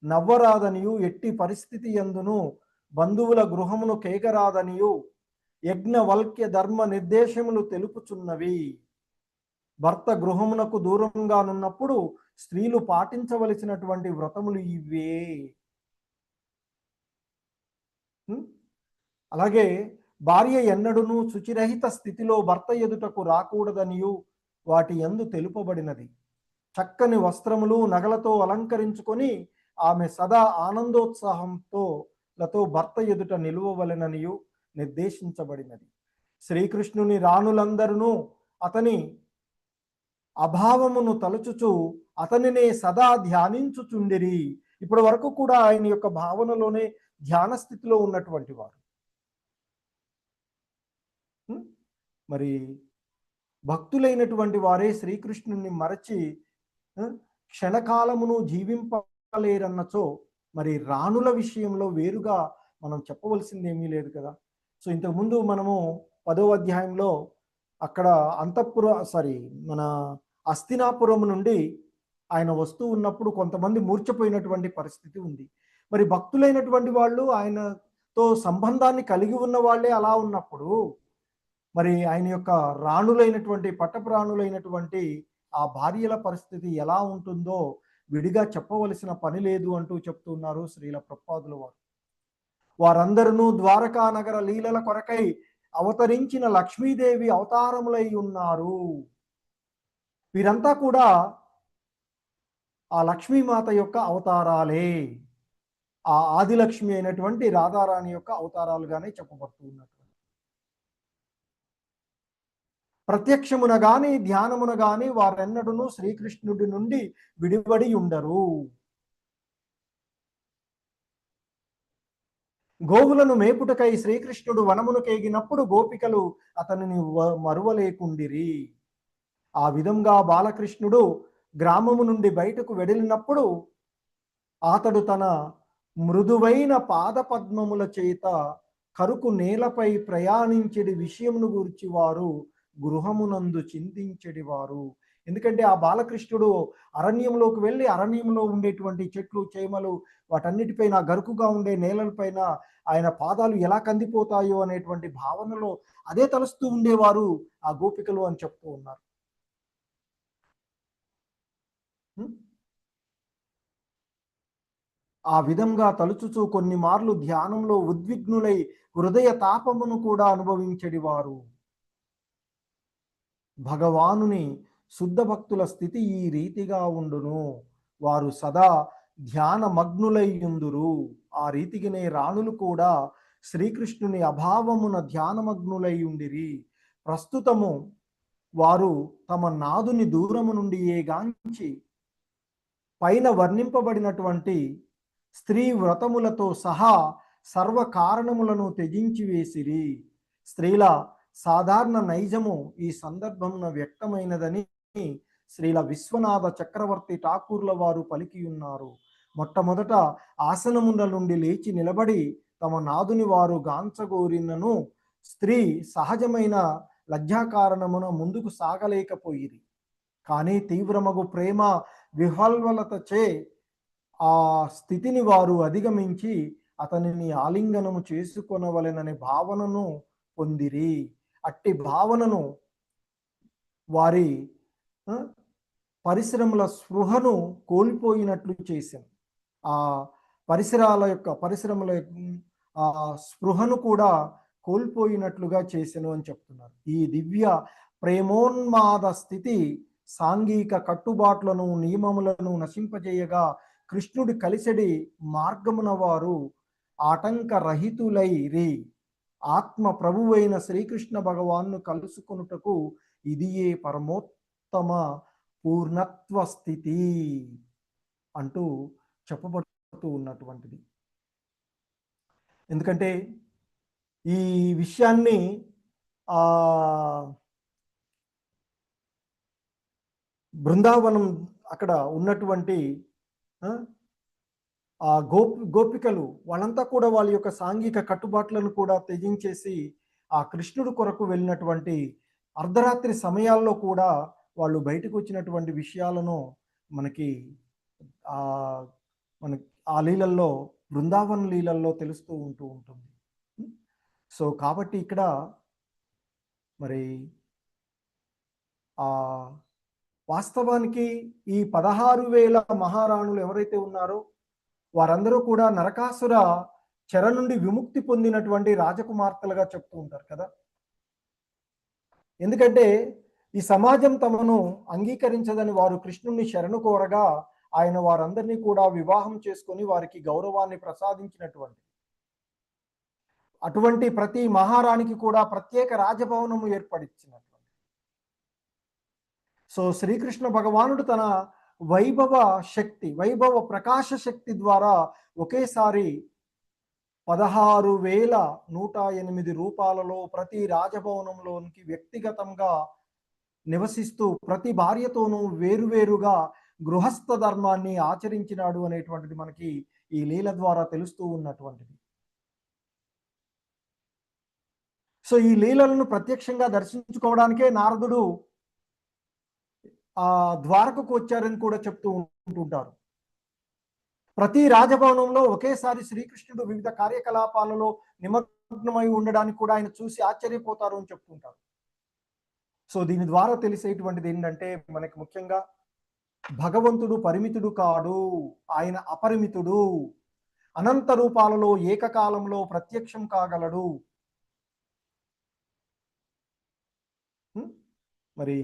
నవ్వరాదనియు, ఎట్టి పరిస్థితి యందును బంధువుల గృహమును కేగరాదనియు యజ్ఞవల్క్య ధర్మ నిర్దేశములు తెలుపుచున్నవి. భర్త గృహమునకు దూరంగానున్నప్పుడు స్త్రీలు పాటించవలసినటువంటి వ్రతములు ఇవే. అలాగే భార్య ఎన్నడును శుచిరహిత స్థితిలో భర్త ఎదుటకు రాకూడదనియు వాటి యందు తెలుపబడినది. చక్కని వస్త్రములు నగలతో అలంకరించుకొని ఆమె సదా ఆనందోత్సాహంతో భర్త ఎదుట నిలువవలెననియు నిర్దేశించబడినది. శ్రీకృష్ణుని రాణులందరూ అతని అభావమును తలుచుచు అతనినే సదా ధ్యానించుచుండిరి. ఇప్పటి వరకు కూడా ఆయన యొక్క భావనలోనే ధ్యాన స్థితిలో ఉన్నటువంటి వారు. మరి భక్తులైనటువంటి వారే శ్రీకృష్ణుని మరచి క్షణకాలమును జీవింపలేరన్నచో మరి రాణుల విషయంలో వేరుగా మనం చెప్పవలసింది ఏమీ లేదు కదా. సో ఇంతకుముందు మనము 10వ అధ్యాయంలో అక్కడ మన అస్తినాపురం నుండి ఆయన వస్తూ ఉన్నప్పుడు కొంతమంది మూర్ఛపోయినటువంటి పరిస్థితి ఉంది. మరి భక్తులైనటువంటి వాళ్ళు ఆయనతో సంబంధాన్ని కలిగి ఉన్న వాళ్ళే అలా ఉన్నప్పుడు మరి ఆయన యొక్క రాణులైనటువంటి పట్టప్రాణులైనటువంటి ఆ భార్యల పరిస్థితి ఎలా ఉంటుందో విడిగా చెప్పవలసిన పని లేదు అంటూ చెప్తున్నారు శ్రీల ప్రభుపాదుల వారు. వారందరూ ద్వారకా నగర లీలల కొరకై అవతరించిన లక్ష్మీదేవి అవతారములై ఉన్నారు. వీరంతా కూడా ఆ లక్ష్మీమాత యొక్క అవతారాలే, ఆ ఆదిలక్ష్మి అయినటువంటి రాధారాణి యొక్క అవతారాలుగానే చెప్పబడుతూ ఉన్నటువంటి ప్రత్యక్షమున గాని ధ్యానమున గాని వారెన్నడూను శ్రీకృష్ణుడి నుండి విడిపడి ఉండరు. గోవులను మేపుటకై శ్రీకృష్ణుడు వనమునకేగినప్పుడు గోపికలు అతనిని మరువలేకుండిరి. ఆ విధంగా బాలకృష్ణుడు గ్రామము నుండి బయటకు వెడలినప్పుడు అతడు తన మృదువైన పాదపద్మముల చేత కరుకు నేలపై ప్రయాణించడి విషయమును గురించి వారు గృహమునందు చింతించడివారు. ఎందుకంటే ఆ బాలకృష్ణుడు అరణ్యంలోకి వెళ్ళి అరణ్యంలో ఉండేటువంటి చెట్లు చేమలు వాటన్నిటిపైన గరుకుగా ఉండే నేలలపైన ఆయన పాదాలు ఎలా కందిపోతాయో అనేటువంటి భావనలో అదే తలుస్తూ ఉండేవారు ఆ గోపికలు అని చెప్తూ ఉన్నారు. ఆ విధంగా తలుచుచూ కొన్ని మార్లు ధ్యానంలో ఉద్విగ్నులై హృదయ తాపమును కూడా అనుభవించడివారు. భగవానుని శుద్ధ భక్తుల స్థితి ఈ రీతిగా ఉండును. వారు సదా ధ్యాన మగ్నులై ఉందురు. ఆ రీతిగానే రాణులు కూడా శ్రీకృష్ణుని అభావమున ధ్యానమగ్నులై ఉండిరి. ప్రస్తుతము వారు తమ నాదుని దూరము నుండి ఏగాంచి పైన వర్ణింపబడినటువంటి స్త్రీ వ్రతములతో సహా సర్వ కారణములను త్యజించి వేసిరి. స్త్రీల సాధారణ నైజము ఈ సందర్భమున వ్యక్తమైనదని శ్రీల విశ్వనాథ చక్రవర్తి ఠాకూర్ల వారు పలికి ఉన్నారు. మొట్టమొదట ఆసనముల నుండి లేచి నిలబడి తమ నాదుని వారు గాంచగోరినను స్త్రీ సహజమైన లజ్జాకారణమున ముందుకు సాగలేకపోయిరి. కానీ తీవ్రమగు ప్రేమ విహ్వలతచే ఆ స్థితిని వారు అధిగమించి అతనిని ఆలింగనము చేసుకొనవలెననే భావనను పొందిరి. అట్టి భావనను వారి పరిశ్రమల స్పృహను కోల్పోయినట్లు చేశాను. ఆ పరిశ్రమల ఆ స్పృహను కూడా కోల్పోయినట్లుగా చేశాను అని చెప్తున్నారు. ఈ దివ్య ప్రేమోన్మాద స్థితి సాంఘిక కట్టుబాట్లను నియమములను నశింపజేయగా కృష్ణుడి కలిసడి మార్గమున వారు ఆటంక రహితులైరి. ఆత్మ ప్రభువైన శ్రీకృష్ణ భగవాన్ను కలుసుకొనుటకు ఇదియే పరమోత్తమ పూర్ణత్వ స్థితి అంటూ చెప్పబడుతూ ఉన్నటువంటిది. ఎందుకంటే ఈ విషయాన్ని బృందావనం అక్కడ ఉన్నటువంటి ఆ గోపికలు వాళ్ళంతా కూడా వాళ్ళ యొక్క సాంఘిక కట్టుబాట్లను కూడా త్యజించేసి ఆ కృష్ణుడు కొరకు వెళ్ళినటువంటి అర్ధరాత్రి సమయాల్లో కూడా వాళ్ళు బయటకు వచ్చినటువంటి విషయాలను మనకి ఆ లీలల్లో బృందావన లీలల్లో తెలుస్తూ ఉంటుంది. సో కాబట్టి ఇక్కడ మరి వాస్తవానికి ఈ 16,000 మహారాణులు ఎవరైతే ఉన్నారో వారందరూ కూడా నరకాసుర చెర నుండి విముక్తి పొందినటువంటి రాజకుమార్తెలుగా చెప్తూ ఉంటారు కదా. ఎందుకంటే ఈ సమాజం తమను అంగీకరించదని వారు కృష్ణుణ్ణి శరణు కోరగా ఆయన వారందరినీ కూడా వివాహం చేసుకొని వారికి గౌరవాన్ని ప్రసాదించినటువంటి అటువంటి ప్రతి మహారాణికి కూడా ప్రత్యేక రాజభవనము ఏర్పడిచ్చినటువంటి. సో శ్రీకృష్ణ భగవానుడు తన వైభవ ప్రకాశ శక్తి ద్వారా ఒకేసారి 16,108 రూపాలలో ప్రతి రాజభవనంలోనికి వ్యక్తిగతంగా నివసిస్తూ ప్రతి భార్యతోనూ వేరువేరుగా గృహస్థ ధర్మాన్ని ఆచరించినాడు అనేటువంటిది మనకి ఈ లీల ద్వారా తెలుస్తూ ఉన్నటువంటిది. సో ఈ లీలలను ప్రత్యక్షంగా దర్శించుకోవడానికే నారదుడు ద్వారకకు వచ్చారని కూడా చెప్తూ ఉంటుంటారు. ప్రతి రాజభవనంలో ఒకేసారి శ్రీకృష్ణుడు వివిధ కార్యకలాపాలలో నిమగ్నమై ఉండడానికి కూడా ఆయన చూసి ఆశ్చర్యపోతారు అని చెప్తుంటారు. సో దీని ద్వారా తెలిసేటువంటిది ఏంటంటే మనకి ముఖ్యంగా భగవంతుడు పరిమితుడు కాడు, ఆయన అపరిమితుడు. అనంత రూపాలలో ఏకకాలంలో ప్రత్యక్షం కాగలడు. మరి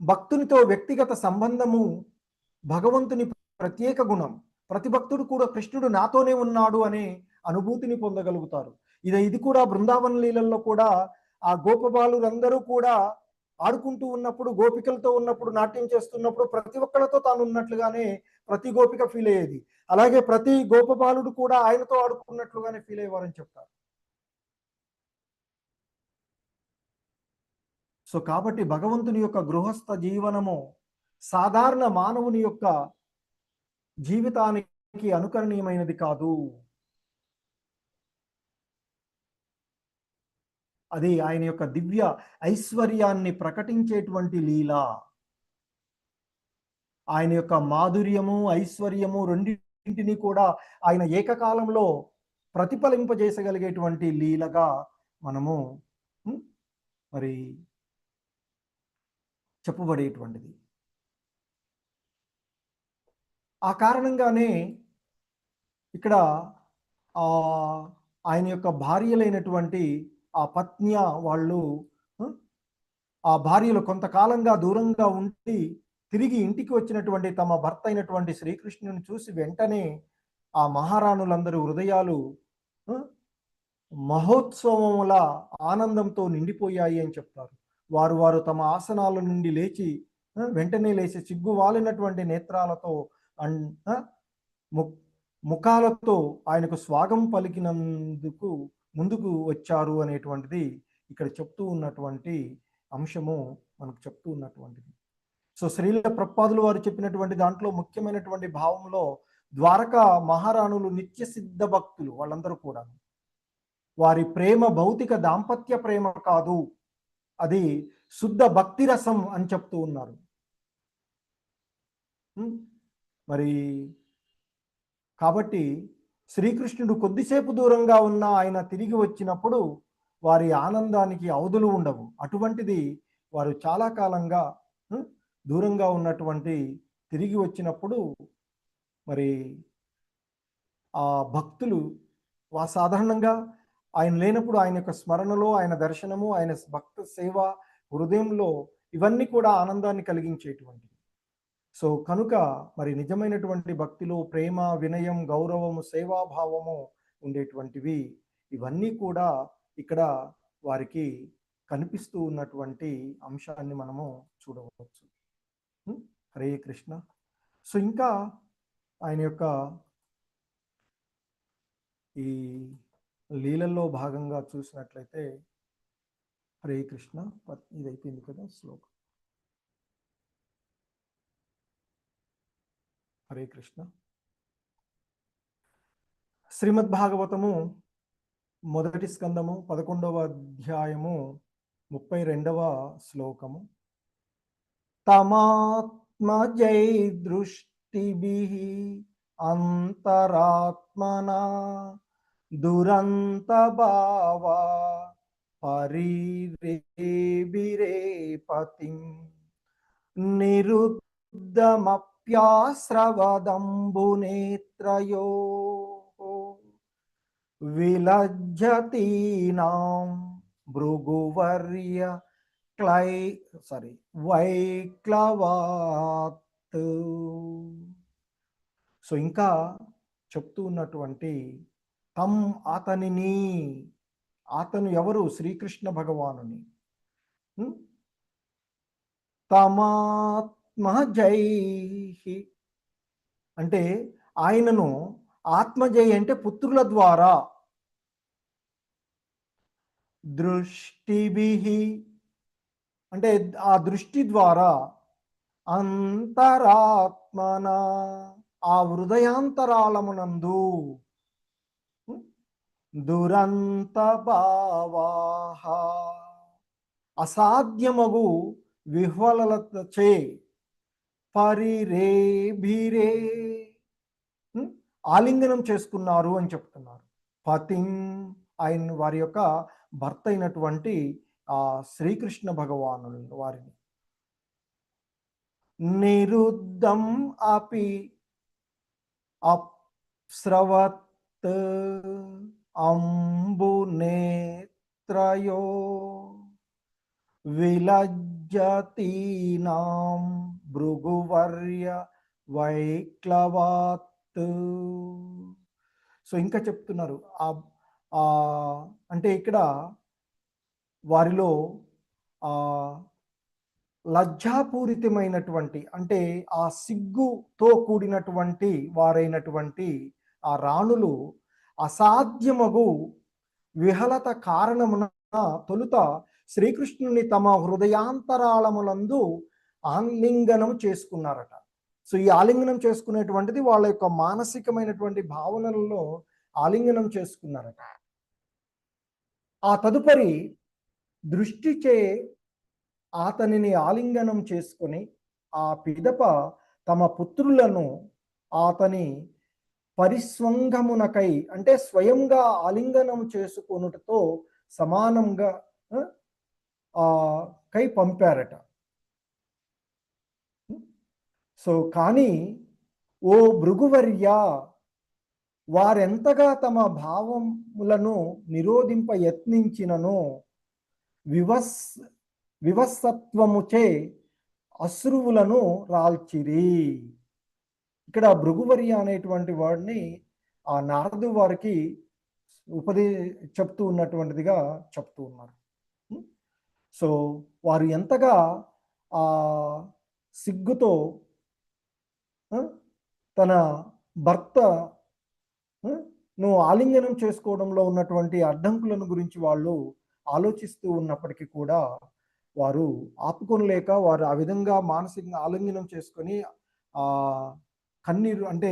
భక్తునితో వ్యక్తిగత సంబంధము భగవంతుని ప్రత్యేక గుణం. ప్రతి భక్తుడు కూడా కృష్ణుడు నాతోనే ఉన్నాడు అనే అనుభూతిని పొందగలుగుతారు. ఇది కూడా బృందావన లీలల్లో కూడా ఆ గోపబాలురందరూ కూడా ఆడుకుంటూ ఉన్నప్పుడు, గోపికలతో ఉన్నప్పుడు, నాట్యం చేస్తున్నప్పుడు ప్రతి ఒక్కళ్ళతో తాను ఉన్నట్లుగానే ప్రతి గోపిక ఫీల్ అయ్యేది. అలాగే ప్రతి గోపబాలుడు కూడా ఆయనతో ఆడుకున్నట్లుగానే ఫీల్ అయ్యేవారని చెప్తారు. సో కాబట్టి భగవంతుని యొక్క గృహస్థ జీవనము సాధారణ మానవుని యొక్క జీవితానికి అనుకరణీయమైనది కాదు. అది ఆయన యొక్క దివ్య ఐశ్వర్యాన్ని ప్రకటించేటువంటి లీల. ఆయన యొక్క మాధుర్యము, ఐశ్వర్యము రెండింటిని కూడా ఆయన ఏకకాలంలో ప్రతిఫలింపజేసగలిగేటువంటి లీలగా మనము మరి చెప్పబడేటువంటిది. ఆ కారణంగానే ఇక్కడ ఆయన యొక్క భార్యలైనటువంటి ఆ పత్న్య వాళ్ళు, ఆ భార్యలు కొంతకాలంగా దూరంగా ఉండి తిరిగి ఇంటికి వచ్చినటువంటి తమ భర్త అయినటువంటి శ్రీకృష్ణుని చూసి వెంటనే ఆ మహారాణులందరూ హృదయాలు మహోత్సవముల ఆనందంతో నిండిపోయాయి అని చెప్తారు. వారు తమ ఆసనాల నుండి లేచి వెంటనే లేచి సిగ్గు వాలినటువంటి నేత్రాలతో ముఖాలతో ఆయనకు స్వాగతం పలికినందుకు ముందుకు వచ్చారు అనేటువంటిది ఇక్కడ చెప్తూ ఉన్నటువంటి అంశము మనకు చెప్తూ ఉన్నటువంటిది. సో శ్రీల ప్రభుపాదులు వారు చెప్పినటువంటి దాంట్లో ముఖ్యమైనటువంటి భావంలో ద్వారకా మహారాణులు నిత్య సిద్ధ భక్తులు. వాళ్ళందరూ కూడా వారి ప్రేమ భౌతిక దాంపత్య ప్రేమ కాదు, అది శుద్ధ భక్తి రసం అని చెప్తూ ఉన్నారు. మరి కాబట్టి శ్రీకృష్ణుడు కొద్దిసేపు దూరంగా ఉన్న ఆయన తిరిగి వచ్చినప్పుడు వారి ఆనందానికి అవధులు ఉండవు. అటువంటిది వారు చాలా కాలంగా దూరంగా ఉన్నటువంటి తిరిగి వచ్చినప్పుడు మరి ఆ భక్తులు సాధారణంగా ఆయన లేనప్పుడు ఆయన యొక్క స్మరణలో, ఆయన దర్శనము, ఆయన భక్త సేవ హృదయంలో ఇవన్నీ కూడా ఆనందాన్ని కలిగించేటువంటివి. సో కనుక మరి నిజమైనటువంటి భక్తిలో ప్రేమ, వినయం, గౌరవము, సేవాభావము ఉండేటువంటివి ఇవన్నీ కూడా ఇక్కడ వారికి కనిపిస్తూ ఉన్నటువంటి అంశాన్ని మనము చూడవచ్చు. హరే కృష్ణ. సో ఇంకా ఆయన యొక్క ఈ లీలల్లో భాగంగా చూసినట్లయితే హరే కృష్ణ, ఇది అయిపోయింది కదా శ్లోకం. హరే కృష్ణ. శ్రీమద్ భాగవతము మొదటి స్కందము 11వ అధ్యాయము 32వ శ్లోకము. తమాత్మజై దృష్టిభిః అంతరాత్మనా దురంత భావా పరిరేభిరే పతిం నిరుద్ధమప్యాస్రవదంబునేత్రయో విలజ్జతీనాం భృగువర్య వైక్లవాత్. సో ఇంకా చెప్తూ ఉన్నటువంటి అతను ఎవరు? శ్రీకృష్ణ భగవానుని. తమాత్మజై అంటే ఆయనను ఆత్మజై అంటే పుత్రుల ద్వారా, దృష్టిభిః అంటే ఆ దృష్టి ద్వారా, అంతరాత్మన ఆ హృదయాంతరాళమునందు, దురంత భావాః అసాధ్యమగు విహ్వలతచే, పరిరేభిరే ఆలింగనం చేసుకున్నారు అని చెప్తున్నారు. పతిం ఆయన వారి యొక్క భర్త అయినటువంటి ఆ శ్రీకృష్ణ భగవాను వారిని. నిరుద్ధం అపి స్రవత్ అంబు నేత్రయో విలజ్జతీనాం భృగువర్య వైక్లవాత్. సో ఇంకా చెప్తున్నారు అంటే ఇక్కడ వారిలో లజ్జాపూరితమైనటువంటి అంటే ఆ సిగ్గుతో కూడినటువంటి వారైనటువంటి ఆ రాణులు అసాధ్యమగు విహలత కారణమున తొలుత శ్రీకృష్ణుని తమ హృదయాంతరాళములందు ఆలింగనం చేసుకున్నారట. సో ఈ ఆలింగనం చేసుకునేటువంటిది వాళ్ళ యొక్క మానసికమైనటువంటి భావనలలో ఆలింగనం చేసుకున్నారట. ఆ తదుపరి దృష్టిచే అతనిని ఆలింగనం చేసుకొని ఆ పిదప తమ పుత్రులను అతని పరిస్వంగమునకై అంటే స్వయంగా ఆలింగనం చేసుకొనుటతో సమానంగా కై పంపారట. సో కానీ ఓ భృగువర్య, వారెంతగా తమ భావములను నిరోధింప యత్నించినను వివస్సత్వముచే అశ్రువులను రాల్చిరి. ఇక్కడ భృగువర్య అనేటువంటి వాడిని ఆ నారదు వారికి చెప్తూ ఉన్నటువంటిదిగా చెప్తూ ఉన్నారు. సో వారు ఎంతగా ఆ సిగ్గుతో తన భర్తను ఆలింగనం చేసుకోవడంలో ఉన్నటువంటి అడ్డంకులను గురించి వాళ్ళు ఆలోచిస్తూ ఉన్నప్పటికీ కూడా వారు ఆపుకొనలేక వారు ఆ విధంగా మానసికంగా ఆలింగనం చేసుకొని ఆ కన్నీరు అంటే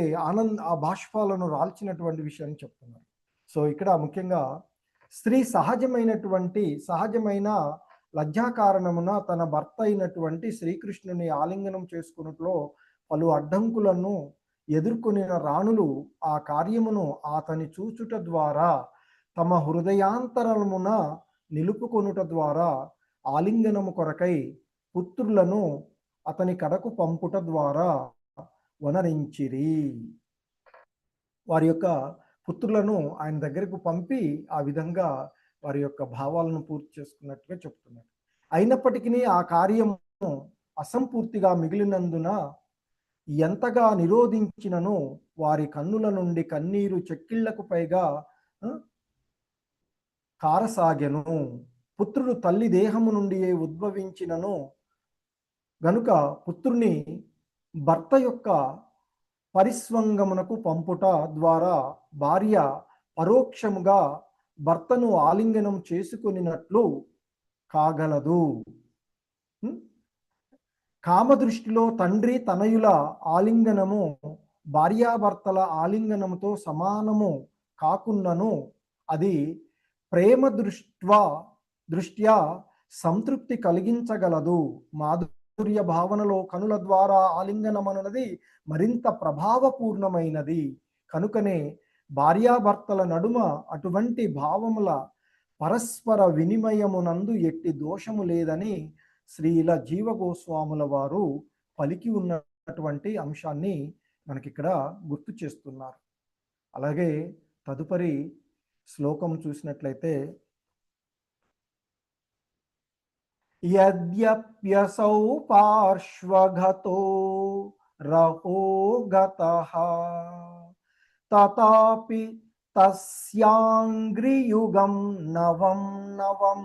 ఆ బాష్పాలను రాల్చినటువంటి విషయాన్ని చెప్తున్నారు. సో ఇక్కడ ముఖ్యంగా స్త్రీ సహజమైన లజ్జా కారణమున తన భర్త అయినటువంటి శ్రీకృష్ణుని ఆలింగనం చేసుకున్నట్లో పలు అడ్డంకులను ఎదుర్కొనిన రాణులు ఆ కార్యమును అతని చూచుట ద్వారా తమ హృదయాంతరమున నిలుపుకొనుట ద్వారా ఆలింగనము కొరకై పుత్రులను అతని కడకు పంపుట ద్వారా వనరించిరి. వారి యొక్క పుత్రులను ఆయన దగ్గరకు పంపి ఆ విధంగా వారి యొక్క భావాలను పూర్తి చేసుకున్నట్టుగా చెప్తున్నారు. అయినప్పటికీ ఆ కార్యము అసంపూర్తిగా మిగిలినందున ఎంతగా నిరోధించినను వారి కన్నుల నుండి కన్నీరు చెక్కిళ్లకు పైగా కారసాగెను. పుత్రుడు తల్లి దేహము నుండి ఉద్భవించినను గనుక పుత్రుని భర్త యొక్క పరిస్వంగమునకు పంపుట ద్వారా భార్య పరోక్షముగా భర్తను ఆలింగనం చేసుకునినట్లు కాగలదు. కామదృష్టిలో తండ్రి తనయుల ఆలింగనము భార్యాభర్తల ఆలింగనముతో సమానము కాకున్నను అది ప్రేమ దృష్ట్యా సంతృప్తి కలిగించగలదు. మాధుర్య భావనలో కనుల ద్వారా ఆలింగనమన్నది మరింత ప్రభావపూర్ణమైనది. కనుకనే భార్యాభర్తల నడుమ అటువంటి భావముల పరస్పర వినిమయమునందు ఎట్టి దోషము లేదని శ్రీల జీవగోస్వాముల వారు పలికి ఉన్నటువంటి అంశాన్ని మనకిక్కడ గుర్తు చేస్తున్నారు. అలాగే తదుపరి శ్లోకం చూసినట్లయితే యద్యప్యసౌ పార్శ్వగతో రహోగతః తతాపి తస్యాంగ్రియుగం నవం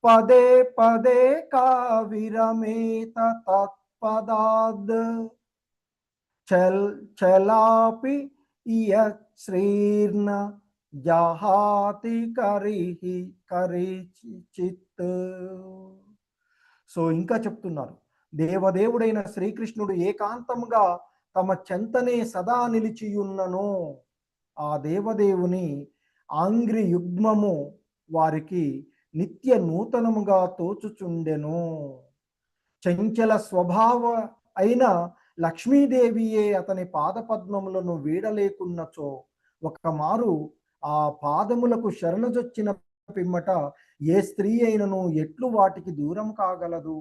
పదే పదే కావిరమేత తత్పదాద్ చలాపి శ్రీర్ణ జహాతి కరిచిత్. సో ఇంకా చెప్తున్నారు, దేవదేవుడైన శ్రీకృష్ణుడు ఏకాంతముగా తమ చెంతనే సదా నిలిచియున్నను ఆ దేవదేవుని ఆంగ్రి యుగ్మము వారికి నిత్య నూతనముగా తోచుచుండెను. చంచల స్వభావ అయిన లక్ష్మీదేవియే అతని పాదపద్మములను వీడలేకున్నచో ఒక మారు ఆ పాదములకు శరణజొచ్చిన పిమ్మట ఏ స్త్రీ అయినను ఎట్లు వాటికి దూరం కాగలదు.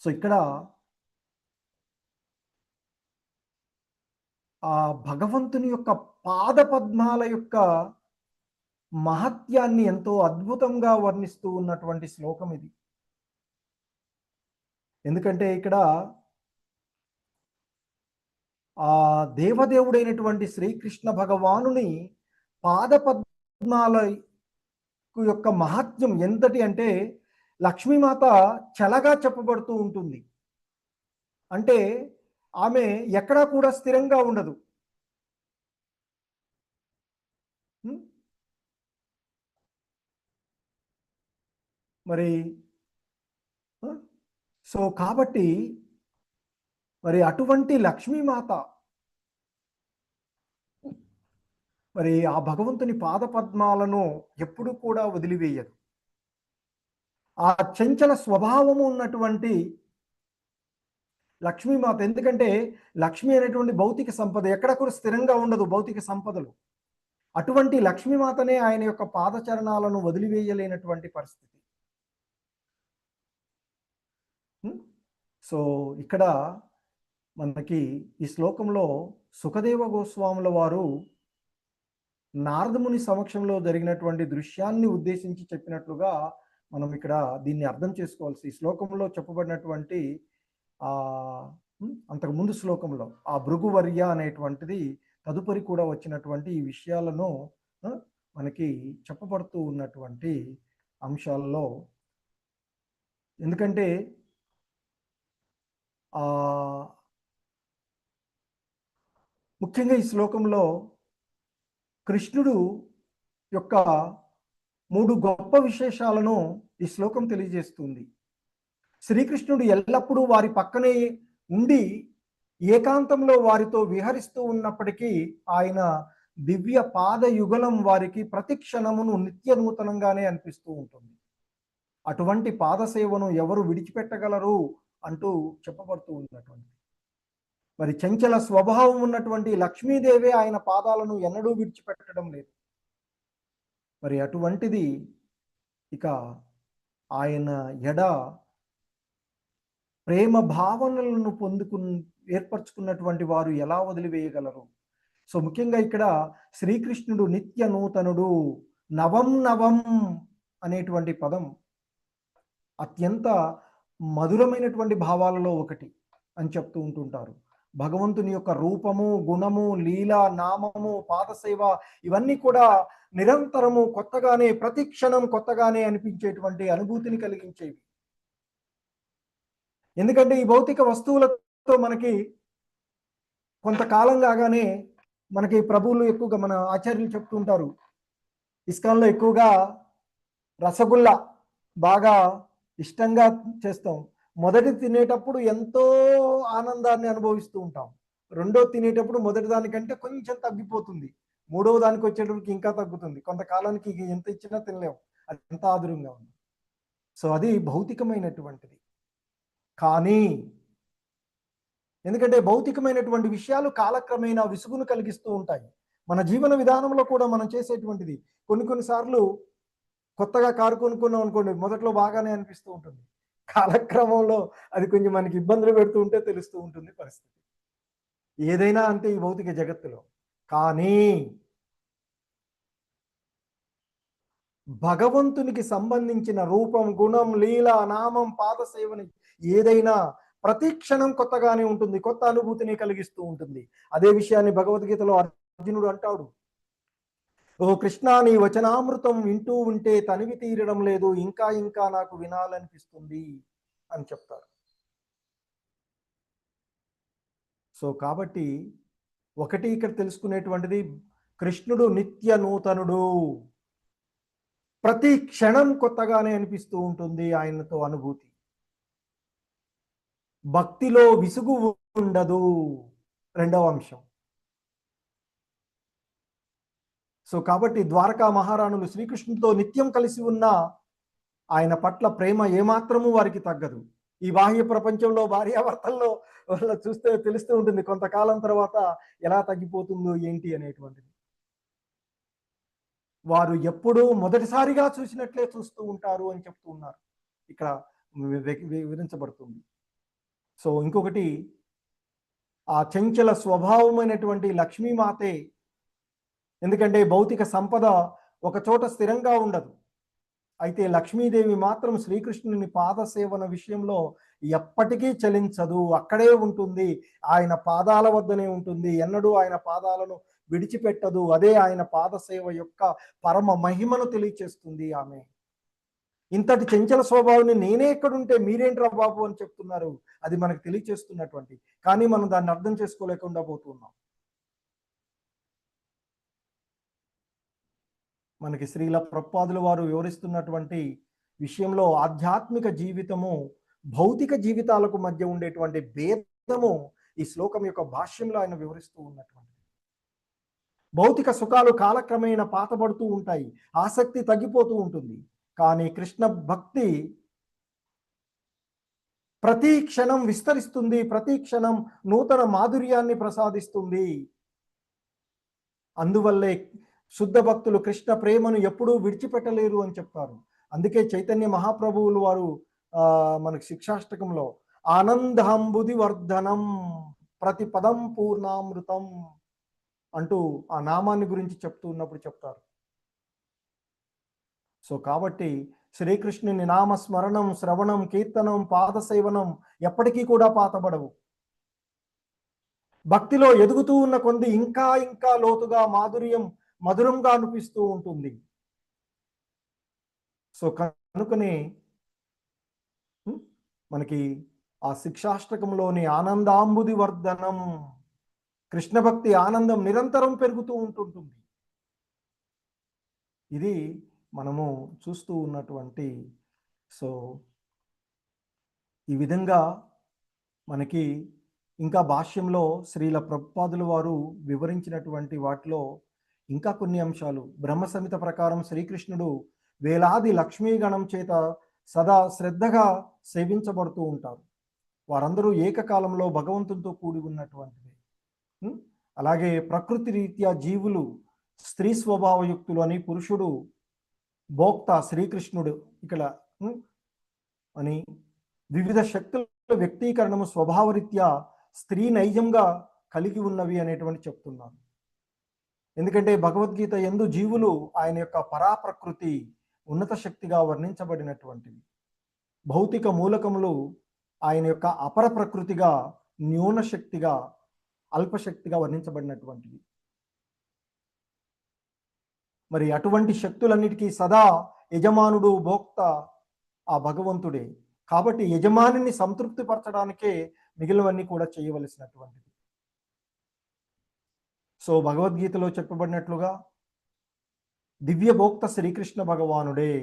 సో ఇక్కడ ఆ భగవంతుని యొక్క పాద పద్మాల యొక్క మహత్యాన్ని ఎంతో అద్భుతంగా వర్ణిస్తూ ఉన్నటువంటి శ్లోకం ఇది. ఎందుకంటే ఇక్కడ ఆ దేవదేవుడైనటువంటి శ్రీకృష్ణ భగవానుని పాద పద్మాల యొక్క మహత్యం ఎంతటి అంటే లక్ష్మీమాత చలగా చెప్పబడుతూ ఉంటుంది. అంటే ఆమె ఎక్కడా కూడా స్థిరంగా ఉండదు. మరి సో కాబట్టి మరి అటువంటి లక్ష్మీమాత మరి ఆ భగవంతుని పాద పద్మాలను ఎప్పుడు కూడా వదిలివేయదు. ఆ చంచల స్వభావము ఉన్నటువంటి లక్ష్మీమాత, ఎందుకంటే లక్ష్మి అనేటువంటి భౌతిక సంపద ఎక్కడ కూడా స్థిరంగా ఉండదు, భౌతిక సంపదలు. అటువంటి లక్ష్మీమాతనే ఆయన యొక్క పాదచరణాలను వదిలివేయలేనటువంటి పరిస్థితి. సో ఇక్కడ మనకి ఈ శ్లోకంలో సుఖదేవ గోస్వాముల వారు నారదముని సమక్షంలో జరిగినటువంటి దృశ్యాన్ని ఉద్దేశించి చెప్పినట్లుగా మనం ఇక్కడ దీన్ని అర్థం చేసుకోవాల్సి. ఈ శ్లోకంలో చెప్పబడినటువంటి అంతకుముందు శ్లోకంలో ఆ భృగువర్య అనేటువంటిది తదుపరి కూడా వచ్చినటువంటి ఈ విషయాలను మనకి చెప్పబడుతూ ఉన్నటువంటి అంశాలలో, ఎందుకంటే ముఖ్యంగా ఈ శ్లోకంలో కృష్ణుడు యొక్క 3 గొప్ప విశేషాలను ఈ శ్లోకం తెలియజేస్తుంది. శ్రీకృష్ణుడు ఎల్లప్పుడూ వారి పక్కనే ఉండి ఏకాంతంలో వారితో విహరిస్తూ ఉన్నప్పటికీ ఆయన దివ్య పాద యుగలం వారికి ప్రతి క్షణమును నిత్య నూతనంగానే అనిపిస్తూ ఉంటుంది. అటువంటి పాదసేవను ఎవరు విడిచిపెట్టగలరు అంటూ చెప్పబడుతూ ఉన్నటువంటి, మరి చంచల స్వభావం ఉన్నటువంటి లక్ష్మీదేవే ఆయన పాదాలను ఎన్నడూ విడిచిపెట్టడం లేదు. మరి అటువంటిది ఇక ఆయన ఎడ ప్రేమ భావనలను ఏర్పరచుకున్నటువంటి వారు ఎలా వదిలివేయగలరు? సో ముఖ్యంగా ఇక్కడ శ్రీకృష్ణుడు నిత్య నూతనుడు, నవం నవం అనేటువంటి పదం అత్యంత మధురమైనటువంటి భావాలలో ఒకటి అని చెప్తూ ఉంటుంటారు. భగవంతుని యొక్క రూపము, గుణము, లీల, నామము, పాదసేవ ఇవన్నీ కూడా నిరంతరము కొత్తగానే, ప్రతి క్షణం కొత్తగానే అనిపించేటువంటి అనుభూతిని కలిగించేవి. ఎందుకంటే ఈ భౌతిక వస్తువులతో మనకి కొంతకాలం కాగానే మనకి ప్రభువులు ఎక్కువగా మన ఆచార్యులు చెప్తూ ఉంటారు, ఇస్కాన్లో ఎక్కువగా రసగుల్లా బాగా ఇష్టంగా చేస్తాం. మొదటి తినేటప్పుడు ఎంతో ఆనందాన్ని అనుభవిస్తూ ఉంటాం, రెండో తినేటప్పుడు మొదటి దానికంటే కొంచెం తగ్గిపోతుంది, మూడవ దానికి వచ్చేటప్పటికి ఇంకా తగ్గుతుంది, కొంతకాలానికి ఎంత ఇచ్చినా తినలేము, అది ఎంత ఆదురంగా ఉంది. సో అది భౌతికమైనటువంటిది. కానీ ఎందుకంటే భౌతికమైనటువంటి విషయాలు కాలక్రమేణా విసుగును కలిగిస్తూ ఉంటాయి. మన జీవన విధానంలో కూడా మనం చేసేటువంటిది కొన్నిసార్లు కొత్తగా కారు కొనుక్కున్నాం అనుకోండి, మొదట్లో బాగానే అనిపిస్తూ ఉంటుంది, కాలక్రమంలో అది కొంచెం మనకి ఇబ్బందులు పెడుతూ ఉంటే తెలుస్తూ ఉంటుంది పరిస్థితి. ఏదైనా అంతే ఈ భౌతిక జగత్తులో. కానీ భగవంతునికి సంబంధించిన రూపం, గుణం, లీల, నామం, పాదసేవని ఏదైనా ప్రతి క్షణం కొత్తగానే ఉంటుంది, కొత్త అనుభూతిని కలిగిస్తూ ఉంటుంది. అదే విషయాన్ని భగవద్గీతలో అర్జునుడు అంటాడు, ఓ కృష్ణ, నీ వచనామృతం వింటూ ఉంటే తనివి తీరడం లేదు, ఇంకా ఇంకా నాకు వినాలనిపిస్తుంది అని చెప్తారు. సో కాబట్టి ఒకటి ఇక్కడ తెలుసుకునేటువంటిది, కృష్ణుడు నిత్య నూతనుడు, ప్రతి క్షణం కొత్తగానే అనిపిస్తూ ఉంటుంది ఆయనతో అనుభూతి. భక్తిలో విసుగు ఉండదు, రెండవ అంశం. సో కాబట్టి ద్వారకా మహారాణులు శ్రీకృష్ణుడితో నిత్యం కలిసి ఉన్న ఆయన పట్ల ప్రేమ ఏమాత్రము వారికి తగ్గదు. ఈ బాహ్య ప్రపంచంలో భార్యాభర్తల్లో వాళ్ళ చూస్తే తెలుస్తూ ఉంటుంది, కొంతకాలం తర్వాత ఎలా తగ్గిపోతుందో ఏంటి అనేటువంటిది. వారు ఎప్పుడూ మొదటిసారిగా చూసినట్లే చూస్తూ ఉంటారు అని చెప్తూ ఉన్నారు, ఇక్కడ వివరించబడుతుంది. సో ఇంకొకటి, ఆ చంచల స్వభావమైనటువంటి లక్ష్మీమాతే. ఎందుకంటే భౌతిక సంపద ఒక చోట స్థిరంగా ఉండదు. అయితే లక్ష్మీదేవి మాత్రం శ్రీకృష్ణుని పాద సేవన విషయంలో ఎప్పటికీ చలించదు, అక్కడే ఉంటుంది, ఆయన పాదాల వద్దనే ఉంటుంది, ఎన్నడూ ఆయన పాదాలను విడిచిపెట్టదు. అదే ఆయన పాద సేవ యొక్క పరమ మహిమను తెలియచేస్తుంది ఆమె. ఇంతటి చంచల స్వభావాన్ని నేనే ఎక్కడుంటే మీరేంట్రా బాబు అని చెప్తున్నారు, అది మనకు తెలియచేస్తున్నటువంటి, కానీ మనం దాన్ని అర్థం చేసుకోలేకుండా పోతున్నాం. మనకి శ్రీల ప్రభుపాదుల వారు వివరిస్తున్నటువంటి విషయంలో ఆధ్యాత్మిక జీవితము భౌతిక జీవితాలకు మధ్య ఉండేటువంటి భేదము ఈ శ్లోకం యొక్క భాష్యంలో ఆయన వివరిస్తూ ఉన్నటువంటి. భౌతిక సుఖాలు కాలక్రమేణా పాతబడుతూ ఉంటాయి, ఆసక్తి తగ్గిపోతూ ఉంటుంది. కానీ కృష్ణ భక్తి ప్రతి క్షణం విస్తరిస్తుంది, ప్రతి క్షణం నూతన మాధుర్యాన్ని ప్రసాదిస్తుంది. అందువల్లే శుద్ధ భక్తులు కృష్ణ ప్రేమను ఎప్పుడూ విడిచిపెట్టలేరు అని చెప్తారు. అందుకే చైతన్య మహాప్రభువులు వారు మనకి శిక్షాష్టకంలో ఆనందాంబుది వర్ధనం ప్రతి పదం పూర్ణామృతం అంటూ ఆ నామాన్ని గురించి చెప్తూ ఉన్నప్పుడు చెప్తారు. సో కాబట్టి శ్రీకృష్ణుని నామస్మరణం, శ్రవణం, కీర్తనం, పాదసేవనం ఎప్పటికీ కూడా పాతబడవు. భక్తిలో ఎదుగుతూ ఉన్న కొంది ఇంకా ఇంకా లోతుగా మాధుర్యం మధురంగా అనిపిస్తూ ఉంటుంది. సో కనుకనే మనకి ఆ శిక్షాష్టకంలోని ఆనందాంబుది వర్ధనం, కృష్ణ భక్తి ఆనందం నిరంతరం పెరుగుతూ ఉంటుంటుంది. ఇది మనము చూస్తూ ఉన్నటువంటి. సో ఈ విధంగా మనకి ఇంకా భాష్యంలో శ్రీల ప్రభుపాదుల వారు వివరించినటువంటి వాటిలో ఇంకా కొన్ని అంశాలు. బ్రహ్మ సంహిత ప్రకారం శ్రీకృష్ణుడు వేలాది లక్ష్మీగణం చేత సదా శ్రద్ధగా సేవించబడుతూ ఉంటారు. వారందరూ ఏకకాలంలో భగవంతునితో కూడి ఉన్నటువంటిది. అలాగే ప్రకృతి రీత్యా జీవులు స్త్రీ స్వభావయుక్తులు అని, పురుషుడు భోక్త శ్రీకృష్ణుడు ఇక్కడ అని, వివిధ శక్తుల వ్యక్తీకరణము స్వభావరీత్యా స్త్రీ నైజంగా కలిగి ఉన్నవి అనేటువంటి చెప్తున్నారు. ఎందుకంటే భగవద్గీత యందు జీవులు ఆయన యొక్క పరాప్రకృతి ఉన్నత శక్తిగా వర్ణించబడినటువంటివి. భౌతిక మూలకములు ఆయన యొక్క అపర ప్రకృతిగా, న్యూన శక్తిగా, అల్పశక్తిగా వర్ణించబడినటువంటివి. మరి అటువంటి శక్తులన్నిటికీ సదా యజమానుడు, భోక్త ఆ భగవంతుడే. కాబట్టి యజమానిని సంతృప్తిపరచడానికే మిగిలినవన్నీ కూడా చేయవలసినటువంటిది. సో భగవద్గీతలో చెప్పబడినట్లుగా దివ్య భోక్త శ్రీకృష్ణ భగవానుడే.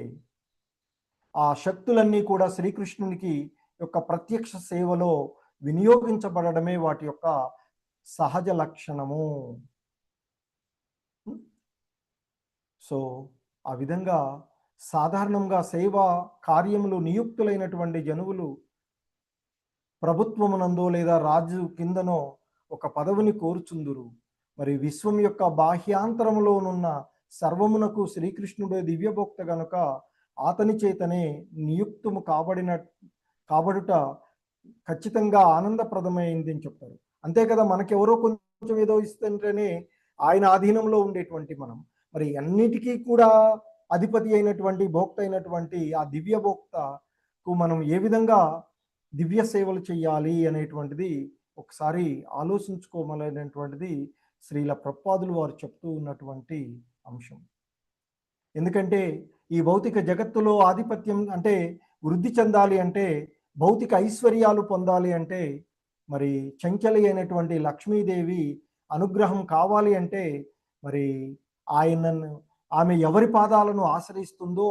ఆ శక్తులన్నీ కూడా శ్రీకృష్ణునికి యొక్క ప్రత్యక్ష సేవలో వినియోగించబడమే వాటి యొక్క సహజ లక్షణము. సో ఆ విధంగా సాధారణంగా సేవా కార్యములు నియుక్తులైనటువంటి జనువులు ప్రభుత్వమునందో లేదా రాజు కిందనో ఒక పదవిని కోరుచుందురు. మరి విశ్వం యొక్క బాహ్యాంతరములోనున్న సర్వమునకు శ్రీకృష్ణుడే దివ్యభోక్త గనుక అతని చేతనే నియుక్తము కాబడుట ఖచ్చితంగా ఆనందప్రదమైంది అని చెప్తారు. అంతే కదా, మనకెవరో కొంచెం ఏదో ఇస్తుంటేనే ఆయన ఆధీనంలో ఉండేటువంటి మనం, మరి అన్నిటికీ కూడా అధిపతి అయినటువంటి భోక్త అయినటువంటి ఆ దివ్య భోక్తకు మనం ఏ విధంగా దివ్య సేవలు చేయాలి అనేటువంటిది ఒకసారి ఆలోచించుకోమనేటువంటిది శ్రీల ప్రభుపాదులు వారు చెప్తూ ఉన్నటువంటి అంశం. ఎందుకంటే ఈ భౌతిక జగత్తులో ఆధిపత్యం అంటే వృద్ధి చెందాలి అంటే, భౌతిక ఐశ్వర్యాలు పొందాలి అంటే, మరి చంచలి అయినటువంటి లక్ష్మీదేవి అనుగ్రహం కావాలి అంటే, మరి ఆమె ఎవరి పాదాలను ఆశ్రయిస్తుందో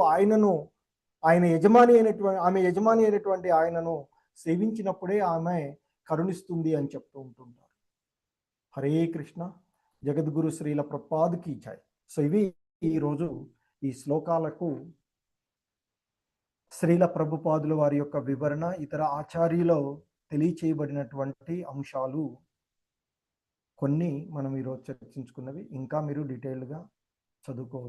ఆమె యజమాని అయినటువంటి ఆయనను సేవించినప్పుడే ఆమె కరుణిస్తుంది అని చెప్తూ ఉంటుంటారు. హరే కృష్ణ. జగద్గురు శ్రీల ప్రభుపాదుకి జై. సో ఇవి ఈరోజు ఈ శ్లోకాలకు శ్రీల ప్రభుపాదుల వారి యొక్క వివరణ, ఇతర ఆచార్యులో తెలియచేయబడినటువంటి అంశాలు కొన్ని మనం ఈరోజు చర్చించుకున్నవి. ఇంకా మీరు డీటెయిల్గా చదువుకోవచ్చు.